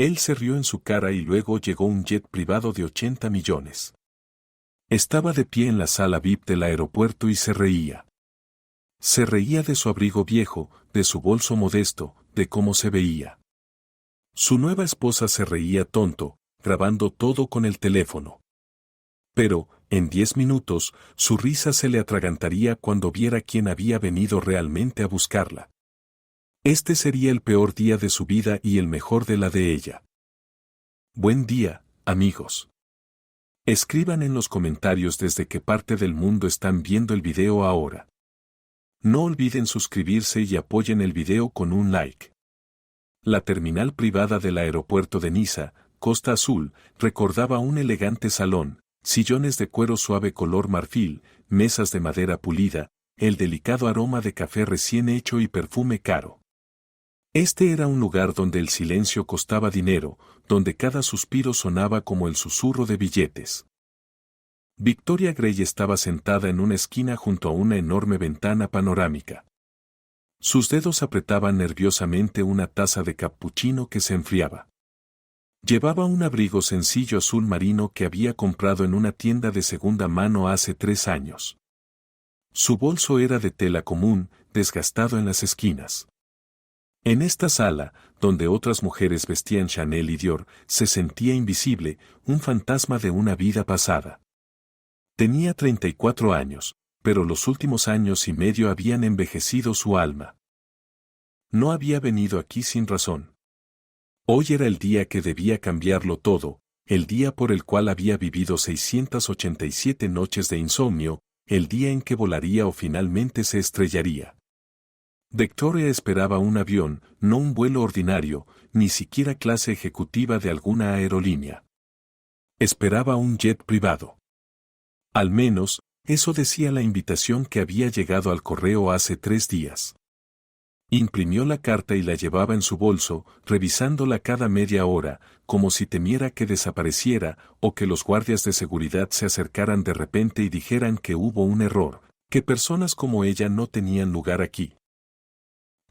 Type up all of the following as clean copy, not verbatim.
Él se rió en su cara y luego llegó un jet privado de 80 millones. Estaba de pie en la sala VIP del aeropuerto y se reía. Se reía de su abrigo viejo, de su bolso modesto, de cómo se veía. Su nueva esposa se reía tonto, grabando todo con el teléfono. Pero, en 10 minutos, su risa se le atragantaría cuando viera quién había venido realmente a buscarla. Este sería el peor día de su vida y el mejor de la de ella. Buen día, amigos. Escriban en los comentarios desde qué parte del mundo están viendo el video ahora. No olviden suscribirse y apoyen el video con un like. La terminal privada del aeropuerto de Niza, Costa Azul, recordaba un elegante salón, sillones de cuero suave color marfil, mesas de madera pulida, el delicado aroma de café recién hecho y perfume caro. Este era un lugar donde el silencio costaba dinero, donde cada suspiro sonaba como el susurro de billetes. Victoria Grey estaba sentada en una esquina junto a una enorme ventana panorámica. Sus dedos apretaban nerviosamente una taza de cappuccino que se enfriaba. Llevaba un abrigo sencillo azul marino que había comprado en una tienda de segunda mano hace 3 años. Su bolso era de tela común, desgastado en las esquinas. En esta sala, donde otras mujeres vestían Chanel y Dior, se sentía invisible, un fantasma de una vida pasada. Tenía 34 años, pero los últimos años y medio habían envejecido su alma. No había venido aquí sin razón. Hoy era el día que debía cambiarlo todo, el día por el cual había vivido 687 noches de insomnio, el día en que volaría o finalmente se estrellaría. Victoria esperaba un avión, no un vuelo ordinario, ni siquiera clase ejecutiva de alguna aerolínea. Esperaba un jet privado. Al menos, eso decía la invitación que había llegado al correo hace 3 días. Imprimió la carta y la llevaba en su bolso, revisándola cada media hora, como si temiera que desapareciera o que los guardias de seguridad se acercaran de repente y dijeran que hubo un error, que personas como ella no tenían lugar aquí.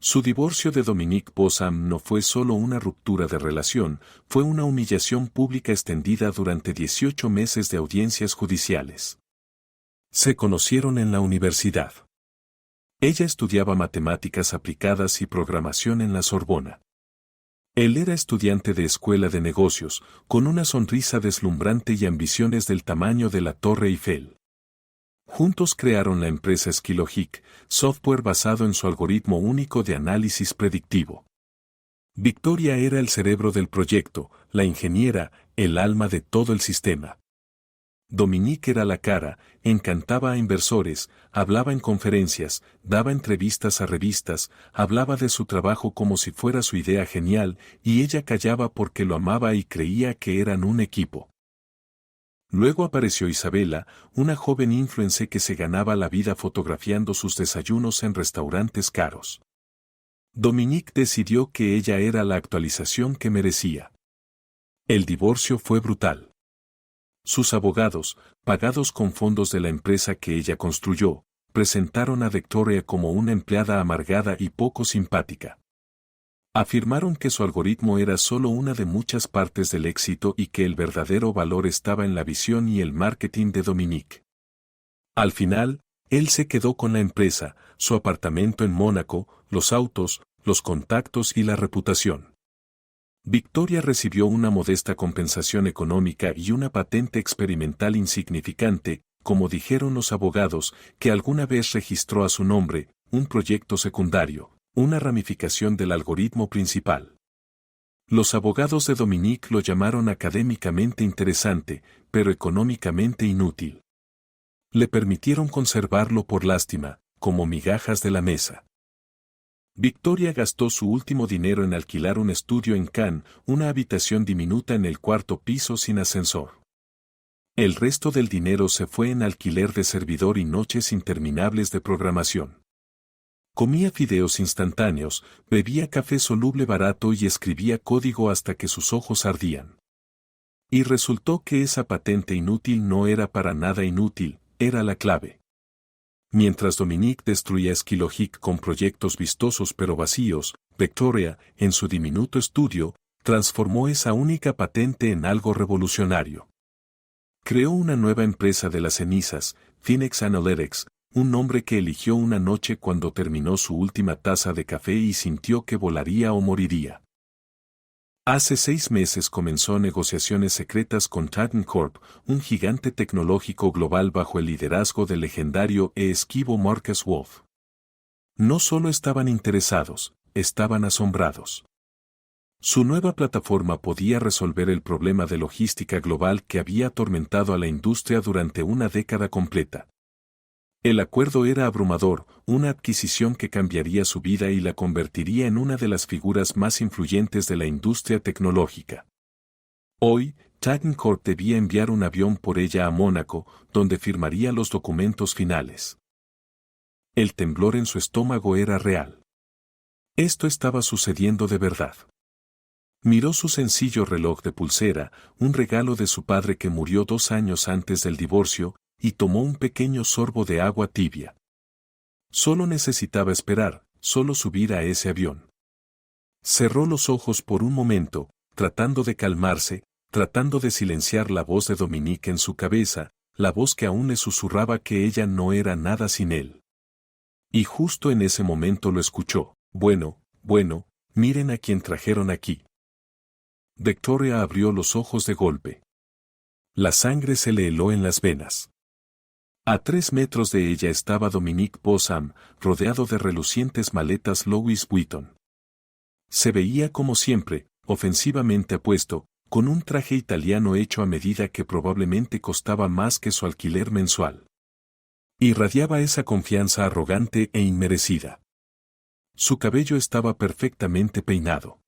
Su divorcio de Dominique Bossam no fue solo una ruptura de relación, fue una humillación pública extendida durante 18 meses de audiencias judiciales. Se conocieron en la universidad. Ella estudiaba matemáticas aplicadas y programación en la Sorbona. Él era estudiante de escuela de negocios, con una sonrisa deslumbrante y ambiciones del tamaño de la Torre Eiffel. Juntos crearon la empresa Skilogic, software basado en su algoritmo único de análisis predictivo. Victoria era el cerebro del proyecto, la ingeniera, el alma de todo el sistema. Dominique era la cara, encantaba a inversores, hablaba en conferencias, daba entrevistas a revistas, hablaba de su trabajo como si fuera su idea genial, y ella callaba porque lo amaba y creía que eran un equipo. Luego apareció Isabela, una joven influencer que se ganaba la vida fotografiando sus desayunos en restaurantes caros. Dominique decidió que ella era la actualización que merecía. El divorcio fue brutal. Sus abogados, pagados con fondos de la empresa que ella construyó, presentaron a Victoria como una empleada amargada y poco simpática. Afirmaron que su algoritmo era solo una de muchas partes del éxito y que el verdadero valor estaba en la visión y el marketing de Dominique. Al final, él se quedó con la empresa, su apartamento en Mónaco, los autos, los contactos y la reputación. Victoria recibió una modesta compensación económica y una patente experimental insignificante, como dijeron los abogados, que alguna vez registró a su nombre, un proyecto secundario, una ramificación del algoritmo principal. Los abogados de Dominique lo llamaron académicamente interesante, pero económicamente inútil. Le permitieron conservarlo por lástima, como migajas de la mesa. Victoria gastó su último dinero en alquilar un estudio en Cannes, una habitación diminuta en el 4º piso sin ascensor. El resto del dinero se fue en alquiler de servidor y noches interminables de programación. Comía fideos instantáneos, bebía café soluble barato y escribía código hasta que sus ojos ardían. Y resultó que esa patente inútil no era para nada inútil, era la clave. Mientras Dominique destruía Skilogic con proyectos vistosos pero vacíos, Victoria, en su diminuto estudio, Transformó esa única patente en algo revolucionario. Creó una nueva empresa de las cenizas, Phoenix Analytics, un nombre que eligió una noche cuando terminó su última taza de café y sintió que volaría o moriría. Hace 6 meses comenzó negociaciones secretas con Titan Corp, un gigante tecnológico global bajo el liderazgo del legendario e esquivo Marcus Wolf. No solo estaban interesados, estaban asombrados. Su nueva plataforma podía resolver el problema de logística global que había atormentado a la industria durante una década completa. El acuerdo era abrumador, una adquisición que cambiaría su vida y la convertiría en una de las figuras más influyentes de la industria tecnológica. Hoy, Titan Corp debía enviar un avión por ella a Mónaco, donde firmaría los documentos finales. El temblor en su estómago era real. Esto estaba sucediendo de verdad. Miró su sencillo reloj de pulsera, un regalo de su padre que murió 2 años antes del divorcio, y tomó un pequeño sorbo de agua tibia. Solo necesitaba esperar, solo subir a ese avión. Cerró los ojos por un momento, tratando de calmarse, tratando de silenciar la voz de Dominique en su cabeza, la voz que aún le susurraba que ella no era nada sin él. Y justo en ese momento lo escuchó. Bueno, miren a quien trajeron aquí. Victoria abrió los ojos de golpe. La sangre se le heló en las venas. A 3 metros de ella estaba Dominique Bossam, rodeado de relucientes maletas Louis Vuitton. Se veía como siempre, ofensivamente apuesto, con un traje italiano hecho a medida que probablemente costaba más que su alquiler mensual. Irradiaba esa confianza arrogante e inmerecida. Su cabello estaba perfectamente peinado.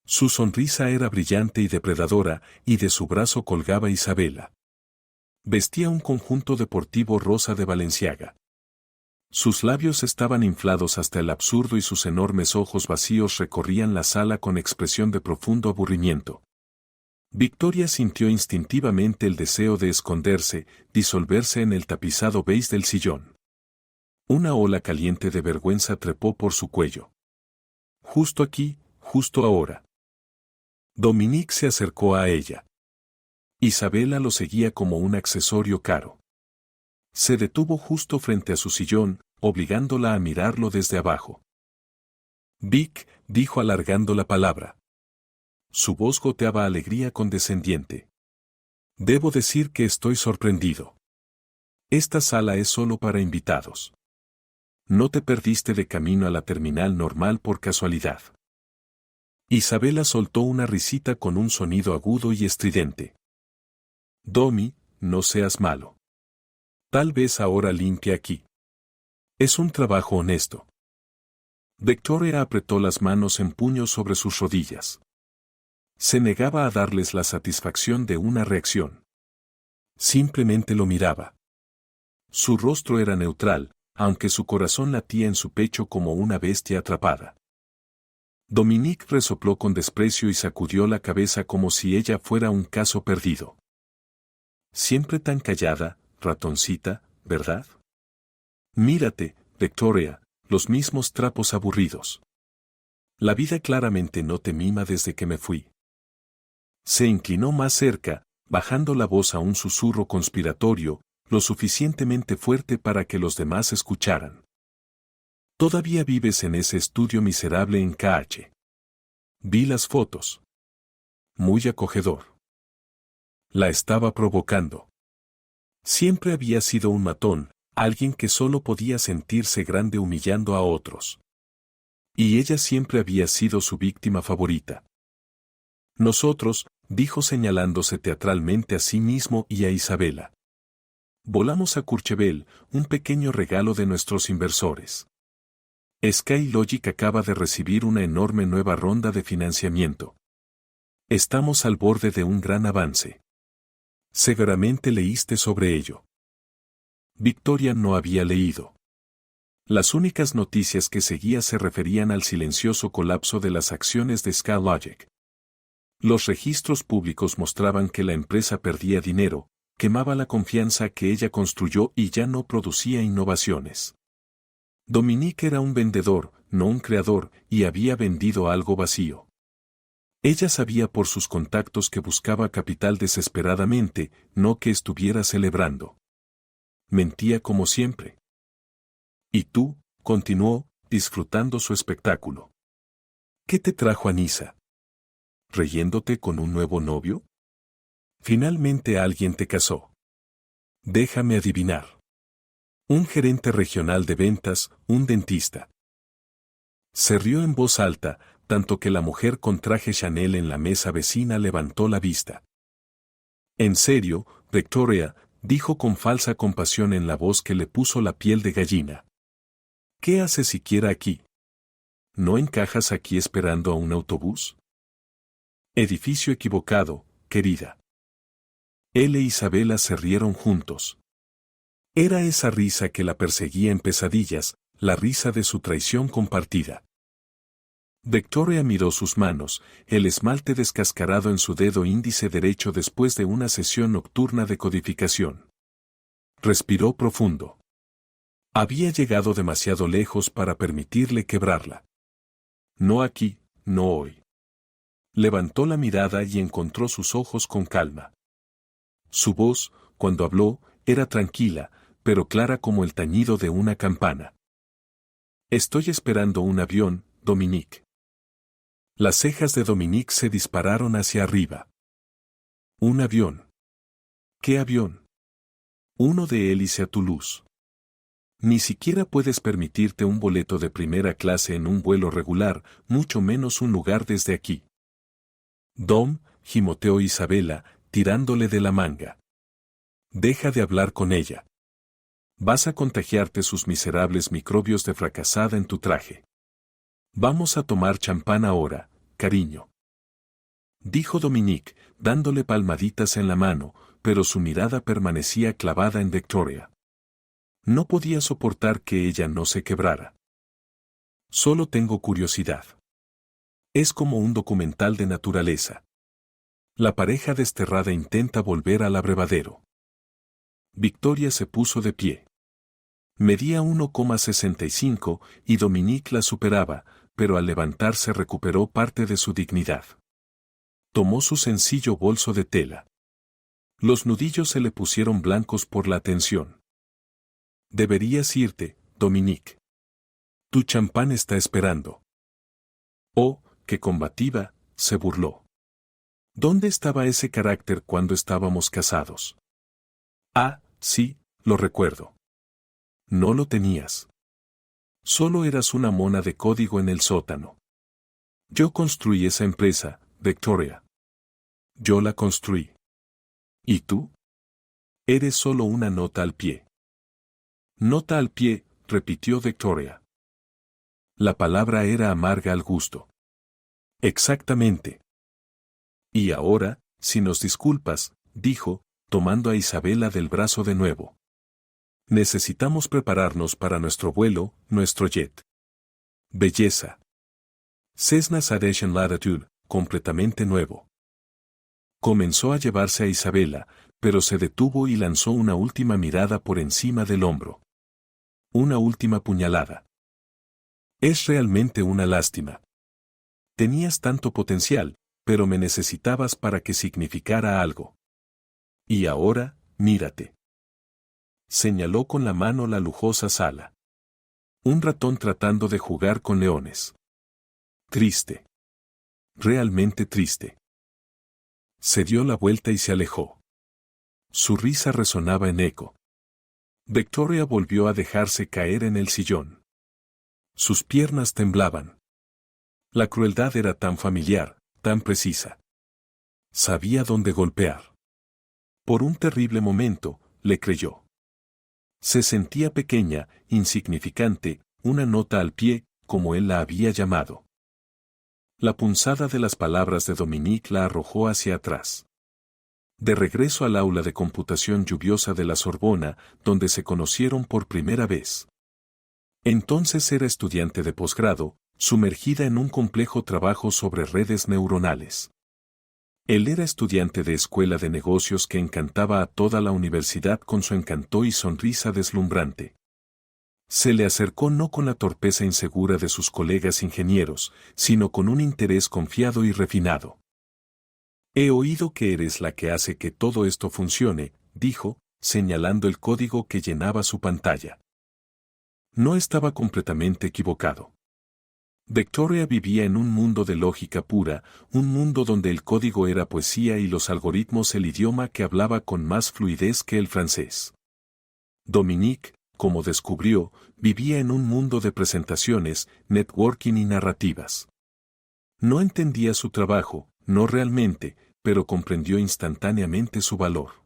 Su sonrisa era brillante y depredadora, y de su brazo colgaba Isabela. Vestía un conjunto deportivo rosa de Balenciaga. Sus labios estaban inflados hasta el absurdo y sus enormes ojos vacíos recorrían la sala con expresión de profundo aburrimiento. Victoria sintió instintivamente el deseo de esconderse, disolverse en el tapizado beige del sillón. Una ola caliente de vergüenza trepó por su cuello. Justo aquí, justo ahora. Dominique se acercó a ella. Isabela lo seguía como un accesorio caro. Se detuvo justo frente a su sillón, obligándola a mirarlo desde abajo. Vic, dijo alargando la palabra. Su voz goteaba alegría condescendiente. Debo decir que estoy sorprendido. Esta sala es solo para invitados. No te perdiste de camino a la terminal normal por casualidad. Isabela soltó una risita con un sonido agudo y estridente. Domi, no seas malo. Tal vez ahora limpie aquí. Es un trabajo honesto. Victoria apretó las manos en puño sobre sus rodillas. Se negaba a darles la satisfacción de una reacción. Simplemente lo miraba. Su rostro era neutral, aunque su corazón latía en su pecho como una bestia atrapada. Dominique resopló con desprecio y sacudió la cabeza como si ella fuera un caso perdido. Siempre tan callada, ratoncita, ¿verdad? Mírate, Victoria, los mismos trapos aburridos. La vida claramente no te mima desde que me fui. Se inclinó más cerca, bajando la voz a un susurro conspiratorio, lo suficientemente fuerte para que los demás escucharan. Todavía vives en ese estudio miserable en KH. Vi las fotos. Muy acogedor. La estaba provocando. Siempre había sido un matón, alguien que solo podía sentirse grande humillando a otros. Y ella siempre había sido su víctima favorita. Nosotros, dijo señalándose teatralmente a sí mismo y a Isabela. Volamos a Courchevel, un pequeño regalo de nuestros inversores. SkyLogic acaba de recibir una enorme nueva ronda de financiamiento. Estamos al borde de un gran avance. Seguramente leíste sobre ello. Victoria no había leído. Las únicas noticias que seguía se referían al silencioso colapso de las acciones de SkyLogic. Los registros públicos mostraban que la empresa perdía dinero, quemaba la confianza que ella construyó y ya no producía innovaciones. Dominique era un vendedor, no un creador, y había vendido algo vacío. Ella sabía por sus contactos que buscaba capital desesperadamente, no que estuviera celebrando. Mentía como siempre. ¿Y tú? Continuó, disfrutando su espectáculo. ¿Qué te trajo a Niza? ¿Reyéndote con un nuevo novio? Finalmente alguien te casó. Déjame adivinar. Un gerente regional de ventas, un dentista. Se rió en voz alta, tanto que la mujer con traje Chanel en la mesa vecina levantó la vista. En serio, Victoria, dijo con falsa compasión en la voz que le puso la piel de gallina. ¿Qué haces siquiera aquí? ¿No encajas aquí esperando a un autobús? Edificio equivocado, querida. Él e Isabela se rieron juntos. Era esa risa que la perseguía en pesadillas, la risa de su traición compartida. Victoria miró sus manos, el esmalte descascarado en su dedo índice derecho después de una sesión nocturna de codificación. Respiró profundo. Había llegado demasiado lejos para permitirle quebrarla. No aquí, no hoy. Levantó la mirada y encontró sus ojos con calma. Su voz, cuando habló, era tranquila, pero clara como el tañido de una campana. Estoy esperando un avión, Dominique. Las cejas de Dominique se dispararon hacia arriba. ¿Un avión? ¿Qué avión? Uno de hélice a Toulouse. Ni siquiera puedes permitirte un boleto de primera clase en un vuelo regular, mucho menos un lugar desde aquí. Dom, gimoteó Isabela, tirándole de la manga. Deja de hablar con ella. Vas a contagiarte sus miserables microbios de fracasada en tu traje. Vamos a tomar champán ahora, cariño. Dijo Dominique, dándole palmaditas en la mano, pero su mirada permanecía clavada en Victoria. No podía soportar que ella no se quebrara. Solo tengo curiosidad. Es como un documental de naturaleza. La pareja desterrada intenta volver al abrevadero. Victoria se puso de pie. Medía 1,65 y Dominique la superaba, pero al levantarse recuperó parte de su dignidad. Tomó su sencillo bolso de tela. Los nudillos se le pusieron blancos por la tensión. Deberías irte, Dominique. Tu champán está esperando. Oh, qué combativa, se burló. ¿Dónde estaba ese carácter cuando estábamos casados? Ah, sí, lo recuerdo. No lo tenías. Solo eras una mona de código en el sótano. Yo construí esa empresa, Victoria. Yo la construí. ¿Y tú? Eres solo una nota al pie. Nota al pie, repitió Victoria. La palabra era amarga al gusto. Exactamente. Y ahora, si nos disculpas, dijo, tomando a Isabela del brazo de nuevo. Necesitamos prepararnos para nuestro vuelo, nuestro jet. Belleza. Cessna Citation Latitude, completamente nuevo. Comenzó a llevarse a Isabela, pero se detuvo y lanzó una última mirada por encima del hombro. Una última puñalada. Es realmente una lástima. Tenías tanto potencial, pero me necesitabas para que significara algo. Y ahora, mírate. Señaló con la mano la lujosa sala. Un ratón tratando de jugar con leones. Triste. Realmente triste. Se dio la vuelta y se alejó. Su risa resonaba en eco. Victoria volvió a dejarse caer en el sillón. Sus piernas temblaban. La crueldad era tan familiar, tan precisa. Sabía dónde golpear. Por un terrible momento, le creyó. Se sentía pequeña, insignificante, una nota al pie, como él la había llamado. La punzada de las palabras de Dominique la arrojó hacia atrás. De regreso al aula de computación lluviosa de la Sorbona, donde se conocieron por primera vez. Entonces era estudiante de posgrado, sumergida en un complejo trabajo sobre redes neuronales. Él era estudiante de escuela de negocios que encantaba a toda la universidad con su encanto y sonrisa deslumbrante. Se le acercó no con la torpeza insegura de sus colegas ingenieros, sino con un interés confiado y refinado. He oído que eres la que hace que todo esto funcione, dijo, señalando el código que llenaba su pantalla. No estaba completamente equivocado. Victoria vivía en un mundo de lógica pura, un mundo donde el código era poesía y los algoritmos el idioma que hablaba con más fluidez que el francés. Dominique, como descubrió, vivía en un mundo de presentaciones, networking y narrativas. No entendía su trabajo, no realmente, pero comprendió instantáneamente su valor.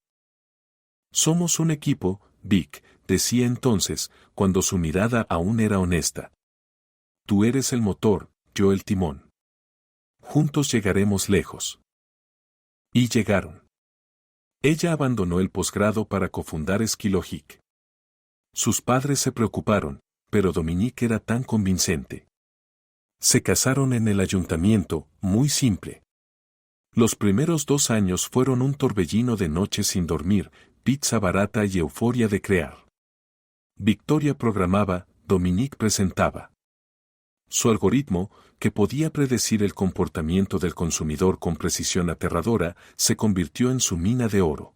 Somos un equipo, Vic, decía entonces, cuando su mirada aún era honesta. Tú eres el motor, yo el timón. Juntos llegaremos lejos. Y llegaron. Ella abandonó el posgrado para cofundar Skilogic. Sus padres se preocuparon, pero Dominique era tan convincente. Se casaron en el ayuntamiento, muy simple. Los primeros 2 años fueron un torbellino de noches sin dormir, pizza barata y euforia de crear. Victoria programaba, Dominique presentaba. Su algoritmo, que podía predecir el comportamiento del consumidor con precisión aterradora, se convirtió en su mina de oro.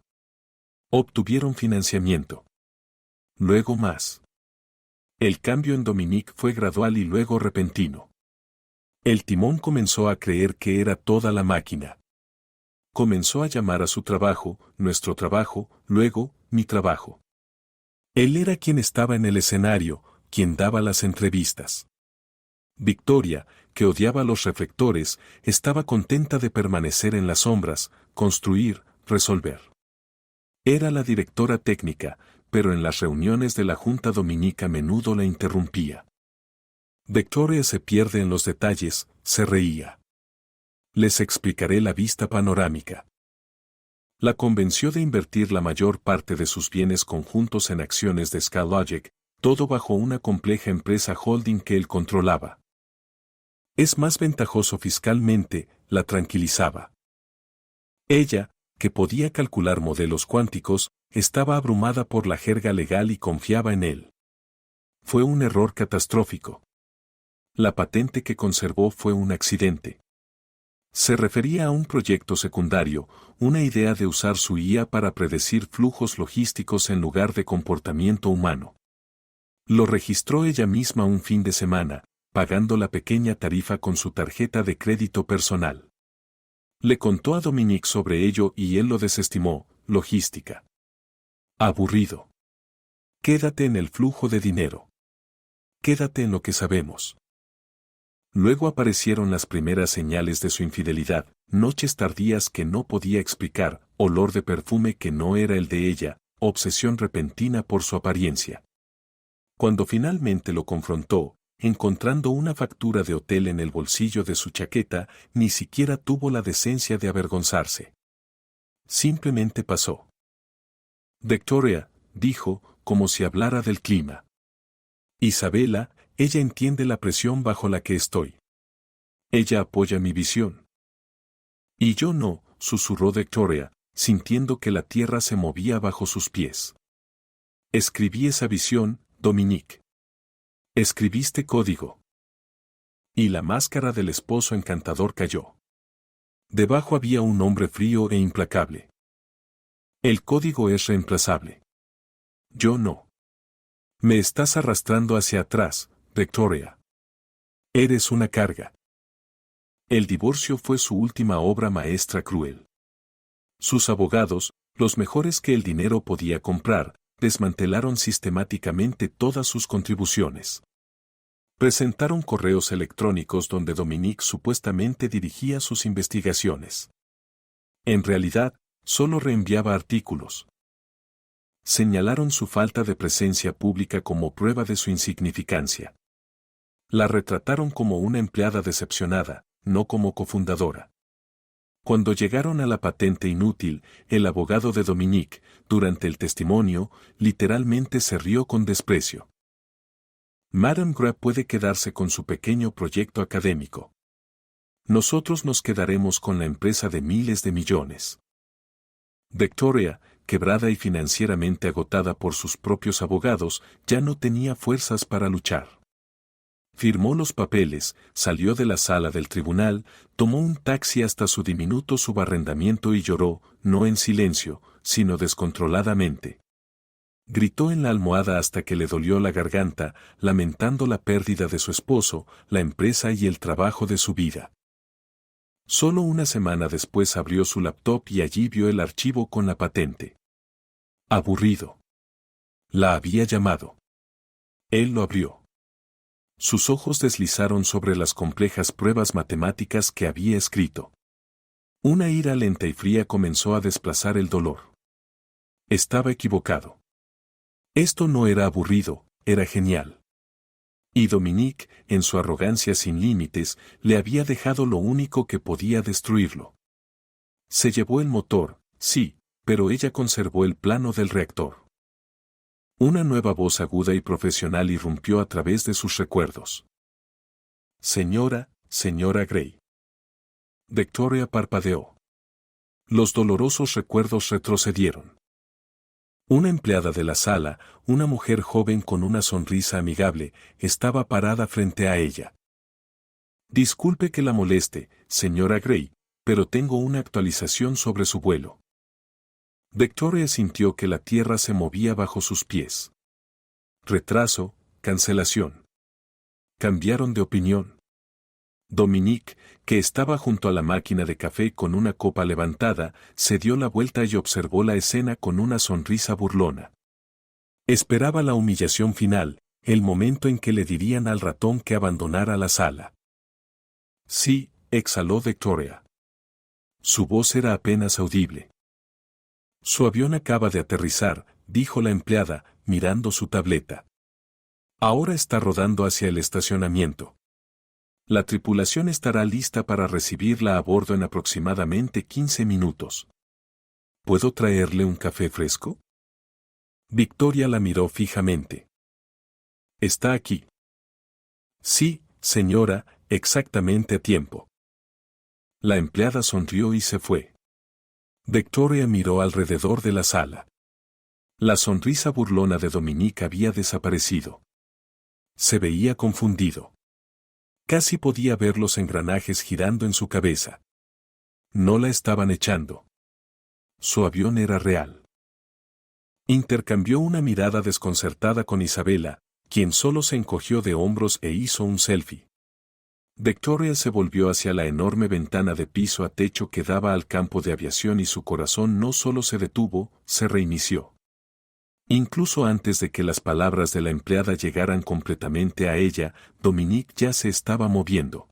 Obtuvieron financiamiento. Luego más. El cambio en Dominique fue gradual y luego repentino. El timón comenzó a creer que era toda la máquina. Comenzó a llamar a su trabajo, nuestro trabajo, luego, mi trabajo. Él era quien estaba en el escenario, quien daba las entrevistas. Victoria, que odiaba los reflectores, estaba contenta de permanecer en las sombras, construir, resolver. Era la directora técnica, pero en las reuniones de la Junta Dominica a menudo la interrumpía. Victoria se pierde en los detalles, se reía. Les explicaré la vista panorámica. La convenció de invertir la mayor parte de sus bienes conjuntos en acciones de Scalogic, todo bajo una compleja empresa holding que él controlaba. Es más ventajoso fiscalmente, la tranquilizaba. Ella, que podía calcular modelos cuánticos, estaba abrumada por la jerga legal y confiaba en él. Fue un error catastrófico. La patente que conservó fue un accidente. Se refería a un proyecto secundario, una idea de usar su IA para predecir flujos logísticos en lugar de comportamiento humano. Lo registró ella misma un fin de semana, pagando la pequeña tarifa con su tarjeta de crédito personal. Le contó a Dominique sobre ello y él lo desestimó, logística. Aburrido. Quédate en el flujo de dinero. Quédate en lo que sabemos. Luego aparecieron las primeras señales de su infidelidad, noches tardías que no podía explicar, olor de perfume que no era el de ella, obsesión repentina por su apariencia. Cuando finalmente lo confrontó, encontrando una factura de hotel en el bolsillo de su chaqueta, ni siquiera tuvo la decencia de avergonzarse. Simplemente pasó. Victoria, dijo, como si hablara del clima. Isabela, ella entiende la presión bajo la que estoy. Ella apoya mi visión. Y yo no, susurró Victoria, sintiendo que la tierra se movía bajo sus pies. Escribí esa visión, Dominique. Escribiste código. Y la máscara del esposo encantador cayó. Debajo había un hombre frío e implacable. El código es reemplazable. Yo no. Me estás arrastrando hacia atrás, Victoria. Eres una carga. El divorcio fue su última obra maestra cruel. Sus abogados, los mejores que el dinero podía comprar, desmantelaron sistemáticamente todas sus contribuciones. Presentaron correos electrónicos donde Dominique supuestamente dirigía sus investigaciones. En realidad, solo reenviaba artículos. Señalaron su falta de presencia pública como prueba de su insignificancia. La retrataron como una empleada decepcionada, no como cofundadora. Cuando llegaron a la patente inútil, el abogado de Dominique, durante el testimonio, literalmente se rió con desprecio. Madame Gras puede quedarse con su pequeño proyecto académico. Nosotros nos quedaremos con la empresa de miles de millones. Victoria, quebrada y financieramente agotada por sus propios abogados, ya no tenía fuerzas para luchar. Firmó los papeles, salió de la sala del tribunal, tomó un taxi hasta su diminuto subarrendamiento y lloró, no en silencio, sino descontroladamente. Gritó en la almohada hasta que le dolió la garganta, lamentando la pérdida de su esposo, la empresa y el trabajo de su vida. Solo una semana después abrió su laptop y allí vio el archivo con la patente. Aburrido. La había llamado. Él lo abrió. Sus ojos deslizaron sobre las complejas pruebas matemáticas que había escrito. Una ira lenta y fría comenzó a desplazar el dolor. Estaba equivocado. Esto no era aburrido, era genial. Y Dominique, en su arrogancia sin límites, le había dejado lo único que podía destruirlo. Se llevó el motor, sí, pero ella conservó el plano del reactor. Una nueva voz aguda y profesional irrumpió a través de sus recuerdos. Señora Gray. Victoria parpadeó. Los dolorosos recuerdos retrocedieron. Una empleada de la sala, una mujer joven con una sonrisa amigable, estaba parada frente a ella. Disculpe que la moleste, señora Gray, pero tengo una actualización sobre su vuelo. Victoria sintió que la tierra se movía bajo sus pies. Retraso, cancelación. Cambiaron de opinión. Dominique, que estaba junto a la máquina de café con una copa levantada, se dio la vuelta y observó la escena con una sonrisa burlona. Esperaba la humillación final, el momento en que le dirían al ratón que abandonara la sala. Sí, exhaló Victoria. Su voz era apenas audible. Su avión acaba de aterrizar, dijo la empleada, mirando su tableta. Ahora está rodando hacia el estacionamiento. La tripulación estará lista para recibirla a bordo en aproximadamente 15 minutos. ¿Puedo traerle un café fresco? Victoria la miró fijamente. ¿Está aquí? Sí, señora, exactamente a tiempo. La empleada sonrió y se fue. Victoria miró alrededor de la sala. La sonrisa burlona de Dominique había desaparecido. Se veía confundido. Casi podía ver los engranajes girando en su cabeza. No la estaban echando. Su avión era real. Intercambió una mirada desconcertada con Isabela, quien solo se encogió de hombros e hizo un selfie. Victoria se volvió hacia la enorme ventana de piso a techo que daba al campo de aviación y su corazón no solo se detuvo, se reinició. Incluso antes de que las palabras de la empleada llegaran completamente a ella, Dominique ya se estaba moviendo.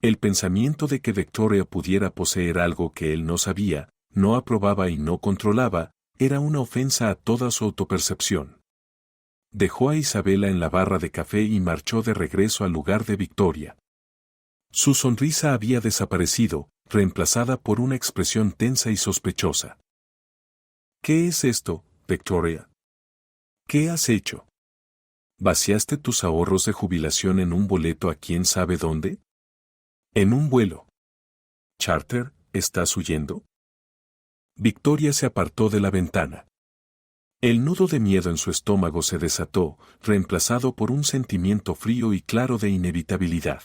El pensamiento de que Victoria pudiera poseer algo que él no sabía, no aprobaba y no controlaba, era una ofensa a toda su autopercepción. Dejó a Isabela en la barra de café y marchó de regreso al lugar de Victoria. Su sonrisa había desaparecido, reemplazada por una expresión tensa y sospechosa. ¿Qué es esto, Victoria? ¿Qué has hecho? ¿Vaciaste tus ahorros de jubilación en un boleto a quién sabe dónde? En un vuelo. Charter, ¿estás huyendo? Victoria se apartó de la ventana. El nudo de miedo en su estómago se desató, reemplazado por un sentimiento frío y claro de inevitabilidad.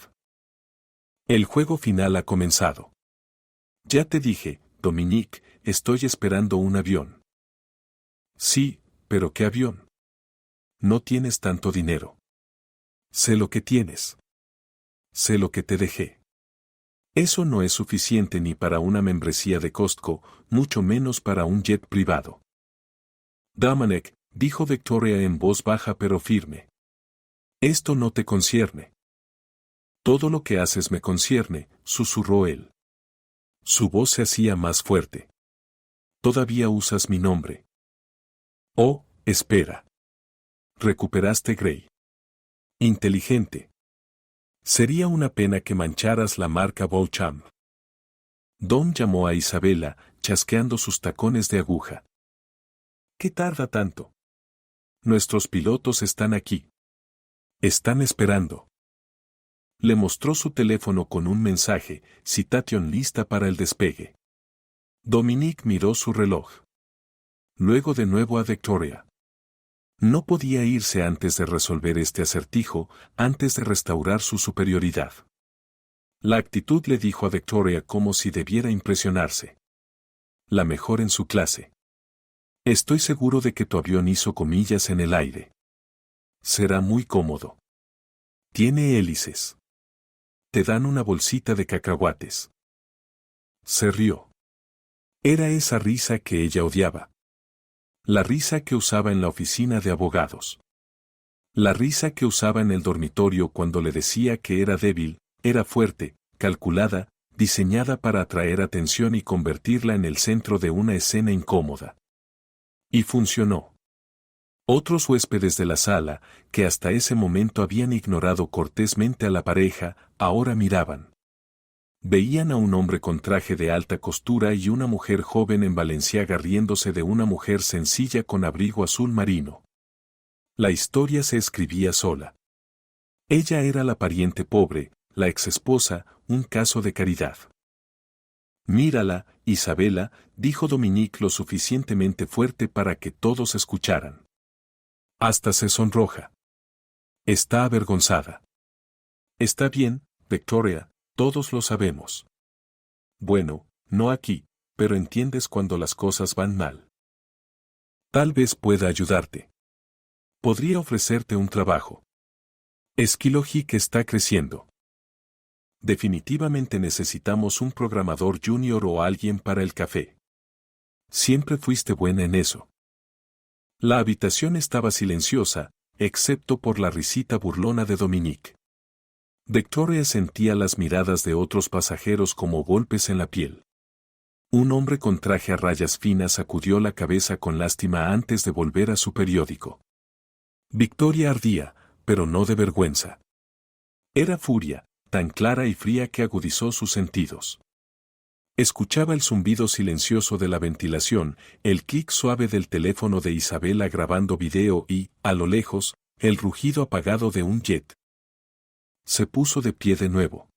El juego final ha comenzado. Ya te dije, Dominique, estoy esperando un avión. Sí, pero ¿qué avión? No tienes tanto dinero. Sé lo que tienes. Sé lo que te dejé. Eso no es suficiente ni para una membresía de Costco, mucho menos para un jet privado. Dominic, dijo Victoria en voz baja pero firme. Esto no te concierne. Todo lo que haces me concierne, susurró él. Su voz se hacía más fuerte. Todavía usas mi nombre. Oh, espera. Recuperaste Gray. Inteligente. Sería una pena que mancharas la marca Beauchamp. Dom llamó a Isabela, chasqueando sus tacones de aguja. ¿Qué tarda tanto? Nuestros pilotos están aquí. Están esperando. Le mostró su teléfono con un mensaje, Citation lista para el despegue. Dominique miró su reloj. Luego de nuevo a Victoria. No podía irse antes de resolver este acertijo, antes de restaurar su superioridad. La actitud le dijo a Victoria como si debiera impresionarse. La mejor en su clase. Estoy seguro de que tu avión hizo comillas en el aire. Será muy cómodo. Tiene hélices. Te dan una bolsita de cacahuates. Se rió. Era esa risa que ella odiaba. La risa que usaba en la oficina de abogados. La risa que usaba en el dormitorio cuando le decía que era débil, era fuerte, calculada, diseñada para atraer atención y convertirla en el centro de una escena incómoda. Y funcionó. Otros huéspedes de la sala, que hasta ese momento habían ignorado cortésmente a la pareja, ahora miraban. Veían a un hombre con traje de alta costura y una mujer joven en Balenciaga riéndose de una mujer sencilla con abrigo azul marino. La historia se escribía sola. Ella era la pariente pobre, la exesposa, un caso de caridad. Mírala, Isabela, dijo Dominique lo suficientemente fuerte para que todos escucharan. Hasta se sonroja. Está avergonzada. Está bien, Victoria, todos lo sabemos. Bueno, no aquí, pero entiendes cuando las cosas van mal. Tal vez pueda ayudarte. Podría ofrecerte un trabajo. Esquilogic está creciendo. Definitivamente necesitamos un programador junior o alguien para el café. Siempre fuiste buena en eso. La habitación estaba silenciosa, excepto por la risita burlona de Dominique. Victoria sentía las miradas de otros pasajeros como golpes en la piel. Un hombre con traje a rayas finas sacudió la cabeza con lástima antes de volver a su periódico. Victoria ardía, pero no de vergüenza. Era furia, tan clara y fría que agudizó sus sentidos. Escuchaba el zumbido silencioso de la ventilación, el clic suave del teléfono de Isabela grabando video y, a lo lejos, el rugido apagado de un jet. Se puso de pie de nuevo.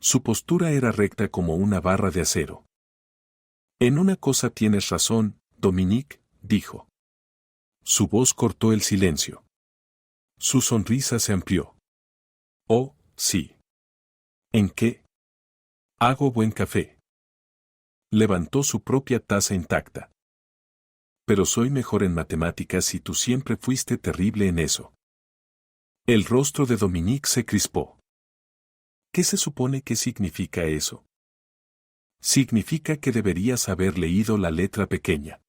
Su postura era recta como una barra de acero. En una cosa tienes razón, Dominique, dijo. Su voz cortó el silencio. Su sonrisa se amplió. Oh, sí. ¿En qué? Hago buen café. Levantó su propia taza intacta. Pero soy mejor en matemáticas y tú siempre fuiste terrible en eso. El rostro de Dominique se crispó. ¿Qué se supone que significa eso? Significa que deberías haber leído la letra pequeña.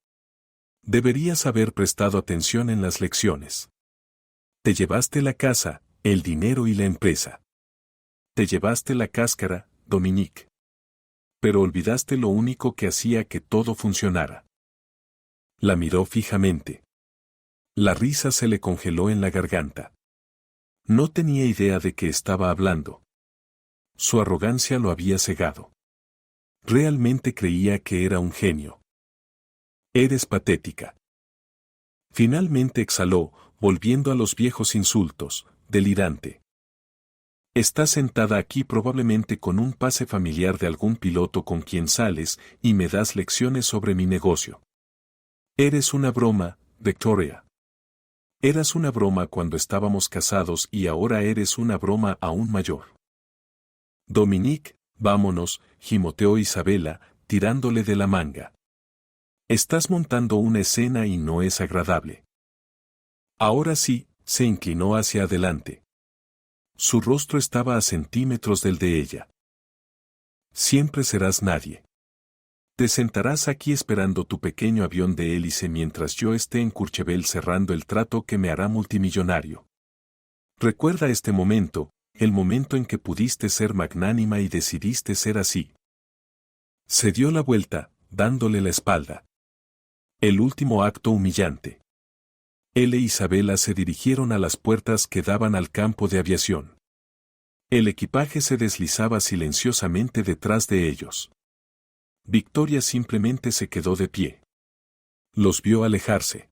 Deberías haber prestado atención en las lecciones. Te llevaste la casa, el dinero y la empresa. Te llevaste la cáscara, Dominique. Pero olvidaste lo único que hacía que todo funcionara. La miró fijamente. La risa se le congeló en la garganta. No tenía idea de qué estaba hablando. Su arrogancia lo había cegado. Realmente creía que era un genio. Eres patética. Finalmente exhaló, volviendo a los viejos insultos, delirante. Estás sentada aquí probablemente con un pase familiar de algún piloto con quien sales y me das lecciones sobre mi negocio. Eres una broma, Victoria. Eras una broma cuando estábamos casados y ahora eres una broma aún mayor. Dominique, vámonos, gimoteó Isabela, tirándole de la manga. Estás montando una escena y no es agradable. Ahora sí, se inclinó hacia adelante. Su rostro estaba a centímetros del de ella. Siempre serás nadie. Te sentarás aquí esperando tu pequeño avión de hélice mientras yo esté en Courchevel cerrando el trato que me hará multimillonario. Recuerda este momento, el momento en que pudiste ser magnánima y decidiste ser así. Se dio la vuelta, dándole la espalda. El último acto humillante. Él e Isabela se dirigieron a las puertas que daban al campo de aviación. El equipaje se deslizaba silenciosamente detrás de ellos. Victoria simplemente se quedó de pie. Los vio alejarse.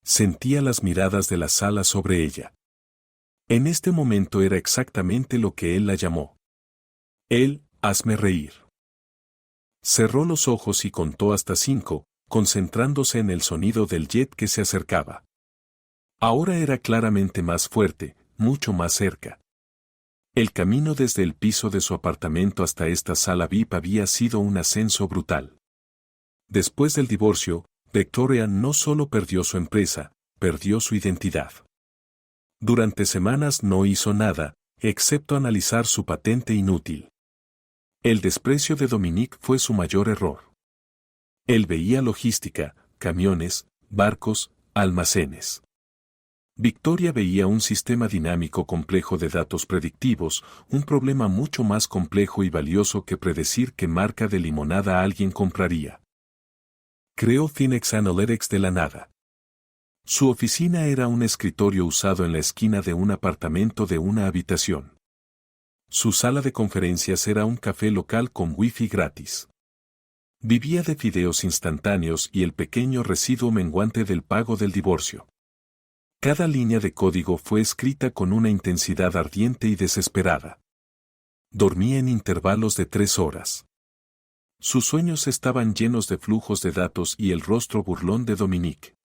Sentía las miradas de la sala sobre ella. En este momento era exactamente lo que él la llamó. Él, hazme reír. Cerró los ojos y contó hasta 5, concentrándose en el sonido del jet que se acercaba. Ahora era claramente más fuerte, mucho más cerca. El camino desde el piso de su apartamento hasta esta sala VIP había sido un ascenso brutal. Después del divorcio, Victoria no solo perdió su empresa, perdió su identidad. Durante semanas no hizo nada, excepto analizar su patente inútil. El desprecio de Dominique fue su mayor error. Él veía logística, camiones, barcos, almacenes. Victoria veía un sistema dinámico complejo de datos predictivos, un problema mucho más complejo y valioso que predecir qué marca de limonada alguien compraría. Creó Phoenix Analytics de la nada. Su oficina era un escritorio usado en la esquina de un apartamento de una habitación. Su sala de conferencias era un café local con wifi gratis. Vivía de fideos instantáneos y el pequeño residuo menguante del pago del divorcio. Cada línea de código fue escrita con una intensidad ardiente y desesperada. Dormía en intervalos de 3 horas. Sus sueños estaban llenos de flujos de datos y el rostro burlón de Dominique.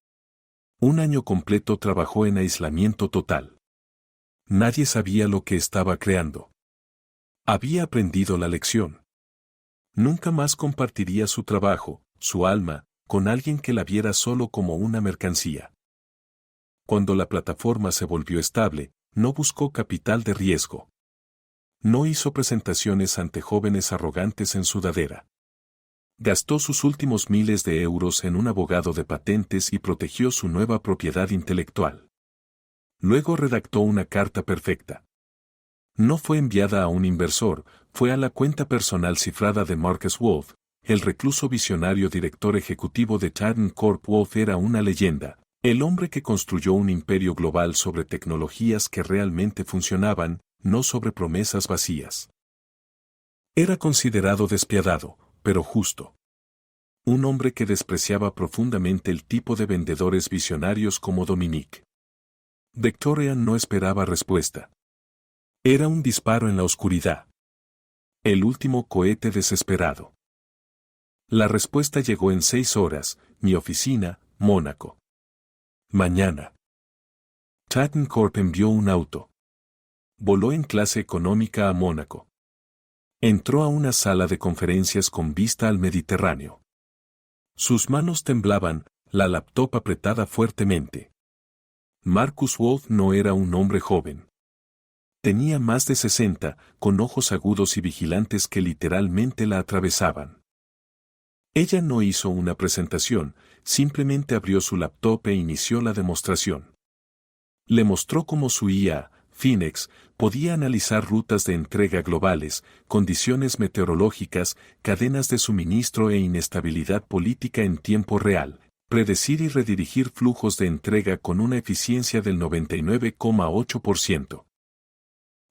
Un año completo trabajó en aislamiento total. Nadie sabía lo que estaba creando. Había aprendido la lección. Nunca más compartiría su trabajo, su alma, con alguien que la viera solo como una mercancía. Cuando la plataforma se volvió estable, no buscó capital de riesgo. No hizo presentaciones ante jóvenes arrogantes en sudadera. Gastó sus últimos miles de euros en un abogado de patentes y protegió su nueva propiedad intelectual. Luego redactó una carta perfecta. No fue enviada a un inversor, fue a la cuenta personal cifrada de Marcus Wolf, el recluso visionario director ejecutivo de Titan Corp. Wolf era una leyenda, el hombre que construyó un imperio global sobre tecnologías que realmente funcionaban, no sobre promesas vacías. Era considerado despiadado, pero justo. Un hombre que despreciaba profundamente el tipo de vendedores visionarios como Dominique. Victoria no esperaba respuesta. Era un disparo en la oscuridad. El último cohete desesperado. La respuesta llegó en 6 horas, mi oficina, Mónaco. Mañana. Titan Corp envió un auto. Voló en clase económica a Mónaco. Entró a una sala de conferencias con vista al Mediterráneo. Sus manos temblaban, la laptop apretada fuertemente. Marcus Wolf no era un hombre joven. Tenía más de 60, con ojos agudos y vigilantes que literalmente la atravesaban. Ella no hizo una presentación, simplemente abrió su laptop e inició la demostración. Le mostró cómo su IA, Phoenix, podía analizar rutas de entrega globales, condiciones meteorológicas, cadenas de suministro e inestabilidad política en tiempo real, predecir y redirigir flujos de entrega con una eficiencia del 99,8%.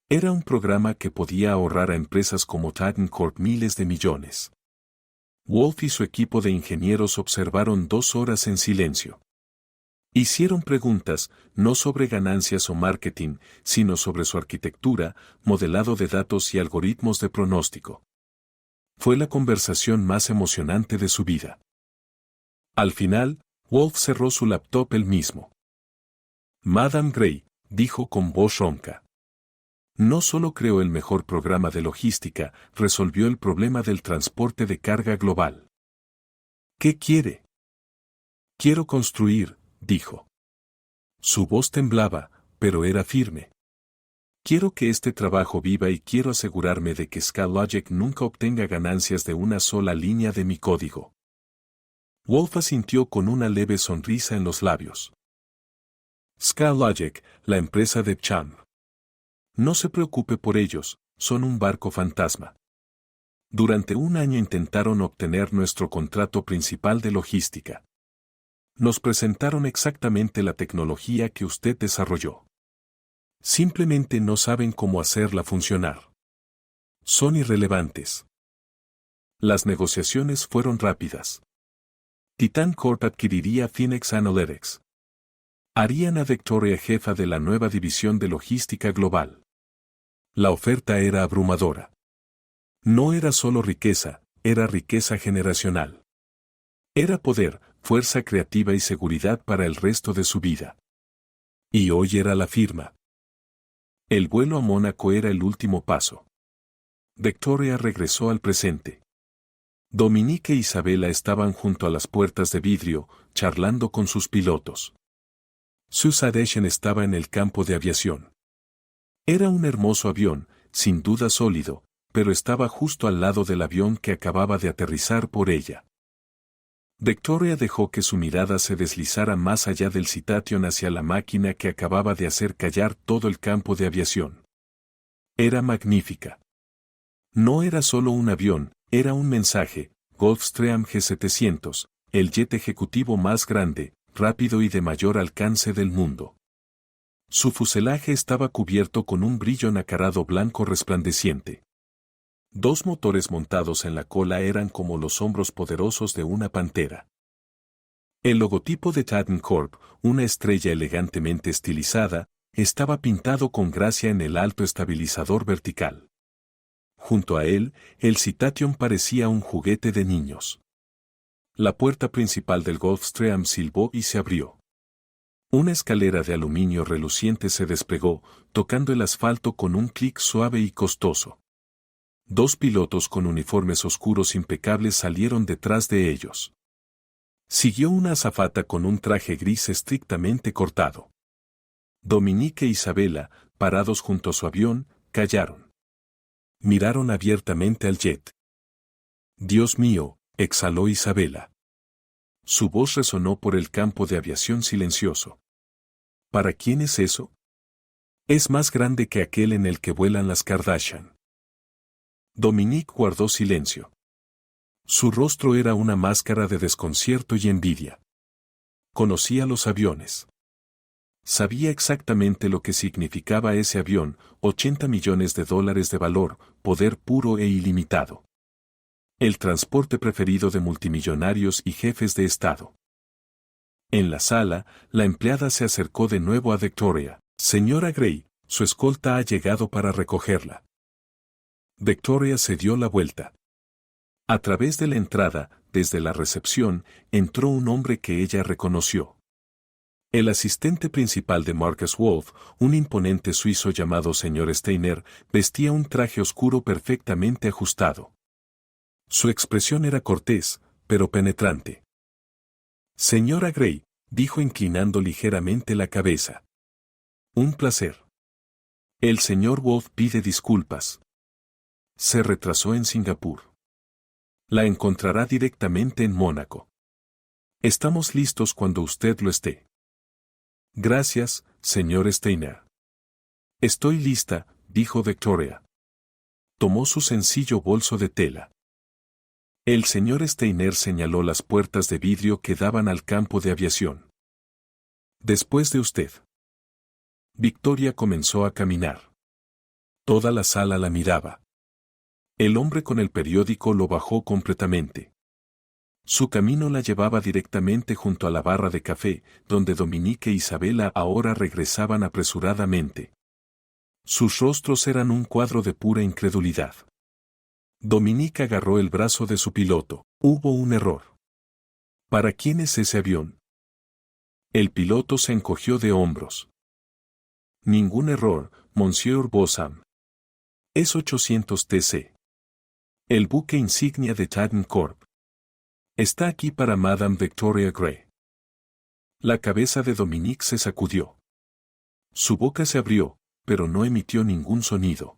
Era un programa que podía ahorrar a empresas como Titan Corp miles de millones. Wolf y su equipo de ingenieros observaron 2 horas en silencio. Hicieron preguntas, no sobre ganancias o marketing, sino sobre su arquitectura, modelado de datos y algoritmos de pronóstico. Fue la conversación más emocionante de su vida. Al final, Wolf cerró su laptop él mismo. Madame Gray, dijo con voz ronca. No solo creó el mejor programa de logística, resolvió el problema del transporte de carga global. ¿Qué quiere? Quiero construir, dijo. Su voz temblaba, pero era firme. Quiero que este trabajo viva y quiero asegurarme de que SkyLogic nunca obtenga ganancias de una sola línea de mi código. Wolf asintió con una leve sonrisa en los labios. SkyLogic, la empresa de Cham. No se preocupe por ellos, son un barco fantasma. Durante un año intentaron obtener nuestro contrato principal de logística. Nos presentaron exactamente la tecnología que usted desarrolló. Simplemente no saben cómo hacerla funcionar. Son irrelevantes. Las negociaciones fueron rápidas. Titan Corp adquiriría Phoenix Analytics. Harían a Victoria jefa de la nueva división de logística global. La oferta era abrumadora. No era solo riqueza, era riqueza generacional. Era poder, fuerza creativa y seguridad para el resto de su vida. Y hoy era la firma. El vuelo a Mónaco era el último paso. Victoria regresó al presente. Dominique e Isabella estaban junto a las puertas de vidrio, charlando con sus pilotos. Susadeshen estaba en el campo de aviación. Era un hermoso avión, sin duda sólido, pero estaba justo al lado del avión que acababa de aterrizar por ella. Victoria dejó que su mirada se deslizara más allá del Citation hacia la máquina que acababa de hacer callar todo el campo de aviación. Era magnífica. No era solo un avión, era un mensaje: Gulfstream G700, el jet ejecutivo más grande, rápido y de mayor alcance del mundo. Su fuselaje estaba cubierto con un brillo nacarado blanco resplandeciente. Dos motores montados en la cola eran como los hombros poderosos de una pantera. El logotipo de Titan Corp, una estrella elegantemente estilizada, estaba pintado con gracia en el alto estabilizador vertical. Junto a él, el Citation parecía un juguete de niños. La puerta principal del Gulfstream silbó y se abrió. Una escalera de aluminio reluciente se desplegó, tocando el asfalto con un clic suave y costoso. Dos pilotos con uniformes oscuros impecables salieron detrás de ellos. Siguió una azafata con un traje gris estrictamente cortado. Dominique e Isabella, parados junto a su avión, callaron. Miraron abiertamente al jet. «Dios mío», exhaló Isabella. Su voz resonó por el campo de aviación silencioso. «¿Para quién es eso?» «Es más grande que aquel en el que vuelan las Kardashian». Dominique guardó silencio. Su rostro era una máscara de desconcierto y envidia. Conocía los aviones. Sabía exactamente lo que significaba ese avión: 80 millones de dólares de valor, poder puro e ilimitado. El transporte preferido de multimillonarios y jefes de Estado. En la sala, la empleada se acercó de nuevo a Victoria. «Señora Gray, su escolta ha llegado para recogerla». Victoria se dio la vuelta. A través de la entrada, desde la recepción, entró un hombre que ella reconoció. El asistente principal de Marcus Wolf, un imponente suizo llamado señor Steiner, vestía un traje oscuro perfectamente ajustado. Su expresión era cortés, pero penetrante. «Señora Gray», dijo inclinando ligeramente la cabeza. «Un placer». «El señor Wolf pide disculpas. Se retrasó en Singapur. La encontrará directamente en Mónaco. Estamos listos cuando usted lo esté». «Gracias, señor Steiner». «Estoy lista», dijo Victoria. Tomó su sencillo bolso de tela. El señor Steiner señaló las puertas de vidrio que daban al campo de aviación. «Después de usted». Victoria comenzó a caminar. Toda la sala la miraba. El hombre con el periódico lo bajó completamente. Su camino la llevaba directamente junto a la barra de café, donde Dominique e Isabella ahora regresaban apresuradamente. Sus rostros eran un cuadro de pura incredulidad. Dominique agarró el brazo de su piloto. «Hubo un error». «¿Para quién es ese avión?» El piloto se encogió de hombros. «Ningún error, Monsieur Bossam. Es 800 TC. El buque insignia de Titan Corp. Está aquí para Madame Victoria Gray». La cabeza de Dominique se sacudió. Su boca se abrió, pero no emitió ningún sonido.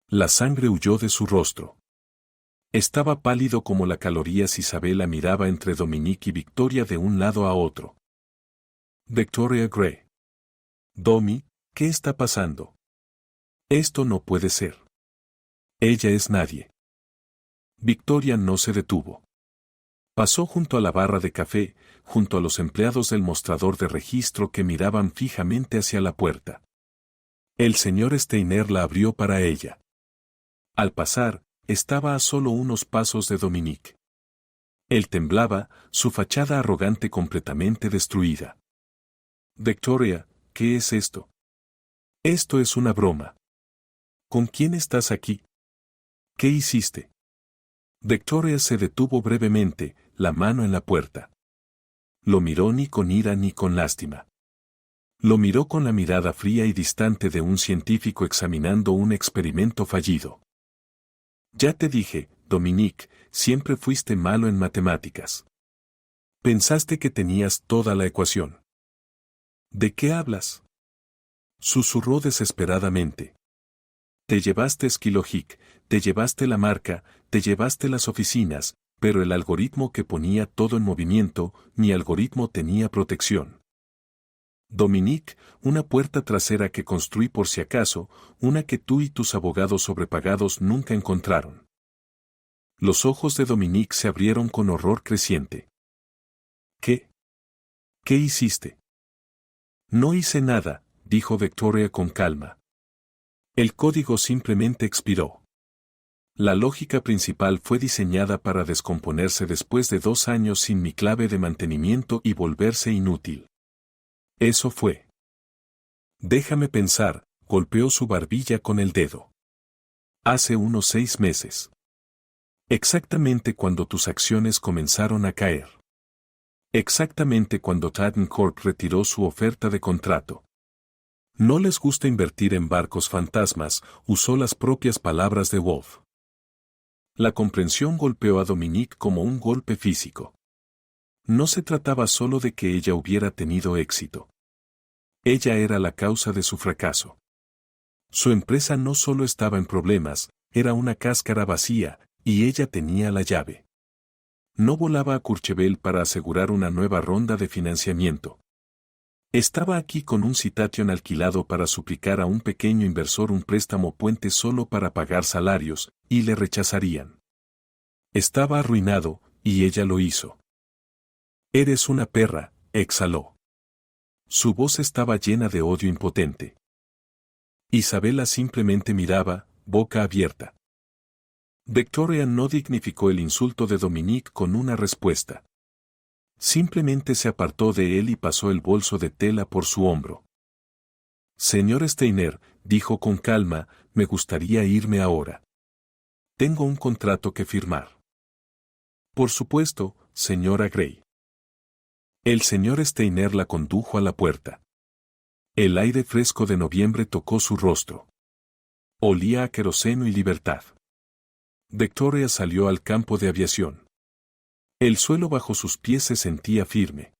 La sangre huyó de su rostro. Estaba pálido como la calorías. Isabella miraba entre Dominique y Victoria de un lado a otro. «Victoria Gray». «Domi, ¿qué está pasando? Esto no puede ser. Ella es nadie». Victoria no se detuvo. Pasó junto a la barra de café, junto a los empleados del mostrador de registro que miraban fijamente hacia la puerta. El señor Steiner la abrió para ella. Al pasar, estaba a solo unos pasos de Dominique. Él temblaba, su fachada arrogante completamente destruida. «Victoria, ¿qué es esto?» «Esto es una broma». «¿Con quién estás aquí? ¿Qué hiciste?» Victoria se detuvo brevemente, la mano en la puerta. Lo miró ni con ira ni con lástima. Lo miró con la mirada fría y distante de un científico examinando un experimento fallido. Ya te dije, Dominique, siempre fuiste malo en matemáticas. Pensaste que tenías toda la ecuación. ¿De qué hablas? Susurró desesperadamente. Te llevaste Esquilogic, te llevaste la marca, te llevaste las oficinas, pero el algoritmo que ponía todo en movimiento, mi algoritmo tenía protección. Dominique, una puerta trasera que construí por si acaso, una que tú y tus abogados sobrepagados nunca encontraron. Los ojos de Dominique se abrieron con horror creciente. ¿Qué? ¿Qué hiciste? No hice nada, dijo Victoria con calma. El código simplemente expiró. La lógica principal fue diseñada para descomponerse después de 2 años sin mi clave de mantenimiento y volverse inútil. Eso fue. Déjame pensar, golpeó su barbilla con el dedo. Hace unos 6 meses. Exactamente cuando tus acciones comenzaron a caer. Exactamente cuando Titan Corp retiró su oferta de contrato. No les gusta invertir en barcos fantasmas, usó las propias palabras de Wolf. La comprensión golpeó a Dominique como un golpe físico. No se trataba solo de que ella hubiera tenido éxito. Ella era la causa de su fracaso. Su empresa no solo estaba en problemas, era una cáscara vacía, y ella tenía la llave. No volaba a Courchevel para asegurar una nueva ronda de financiamiento. Estaba aquí con un Citation alquilado para suplicar a un pequeño inversor un préstamo puente solo para pagar salarios, y le rechazarían. Estaba arruinado, y ella lo hizo. Eres una perra, exhaló. Su voz estaba llena de odio impotente. Isabela simplemente miraba, boca abierta. Victoria no dignificó el insulto de Dominique con una respuesta. Simplemente se apartó de él y pasó el bolso de tela por su hombro. Señor Steiner, dijo con calma, me gustaría irme ahora. Tengo un contrato que firmar. Por supuesto, señora Gray. El señor Steiner la condujo a la puerta. El aire fresco de noviembre tocó su rostro. Olía a queroseno y libertad. Victoria salió al campo de aviación. El suelo bajo sus pies se sentía firme.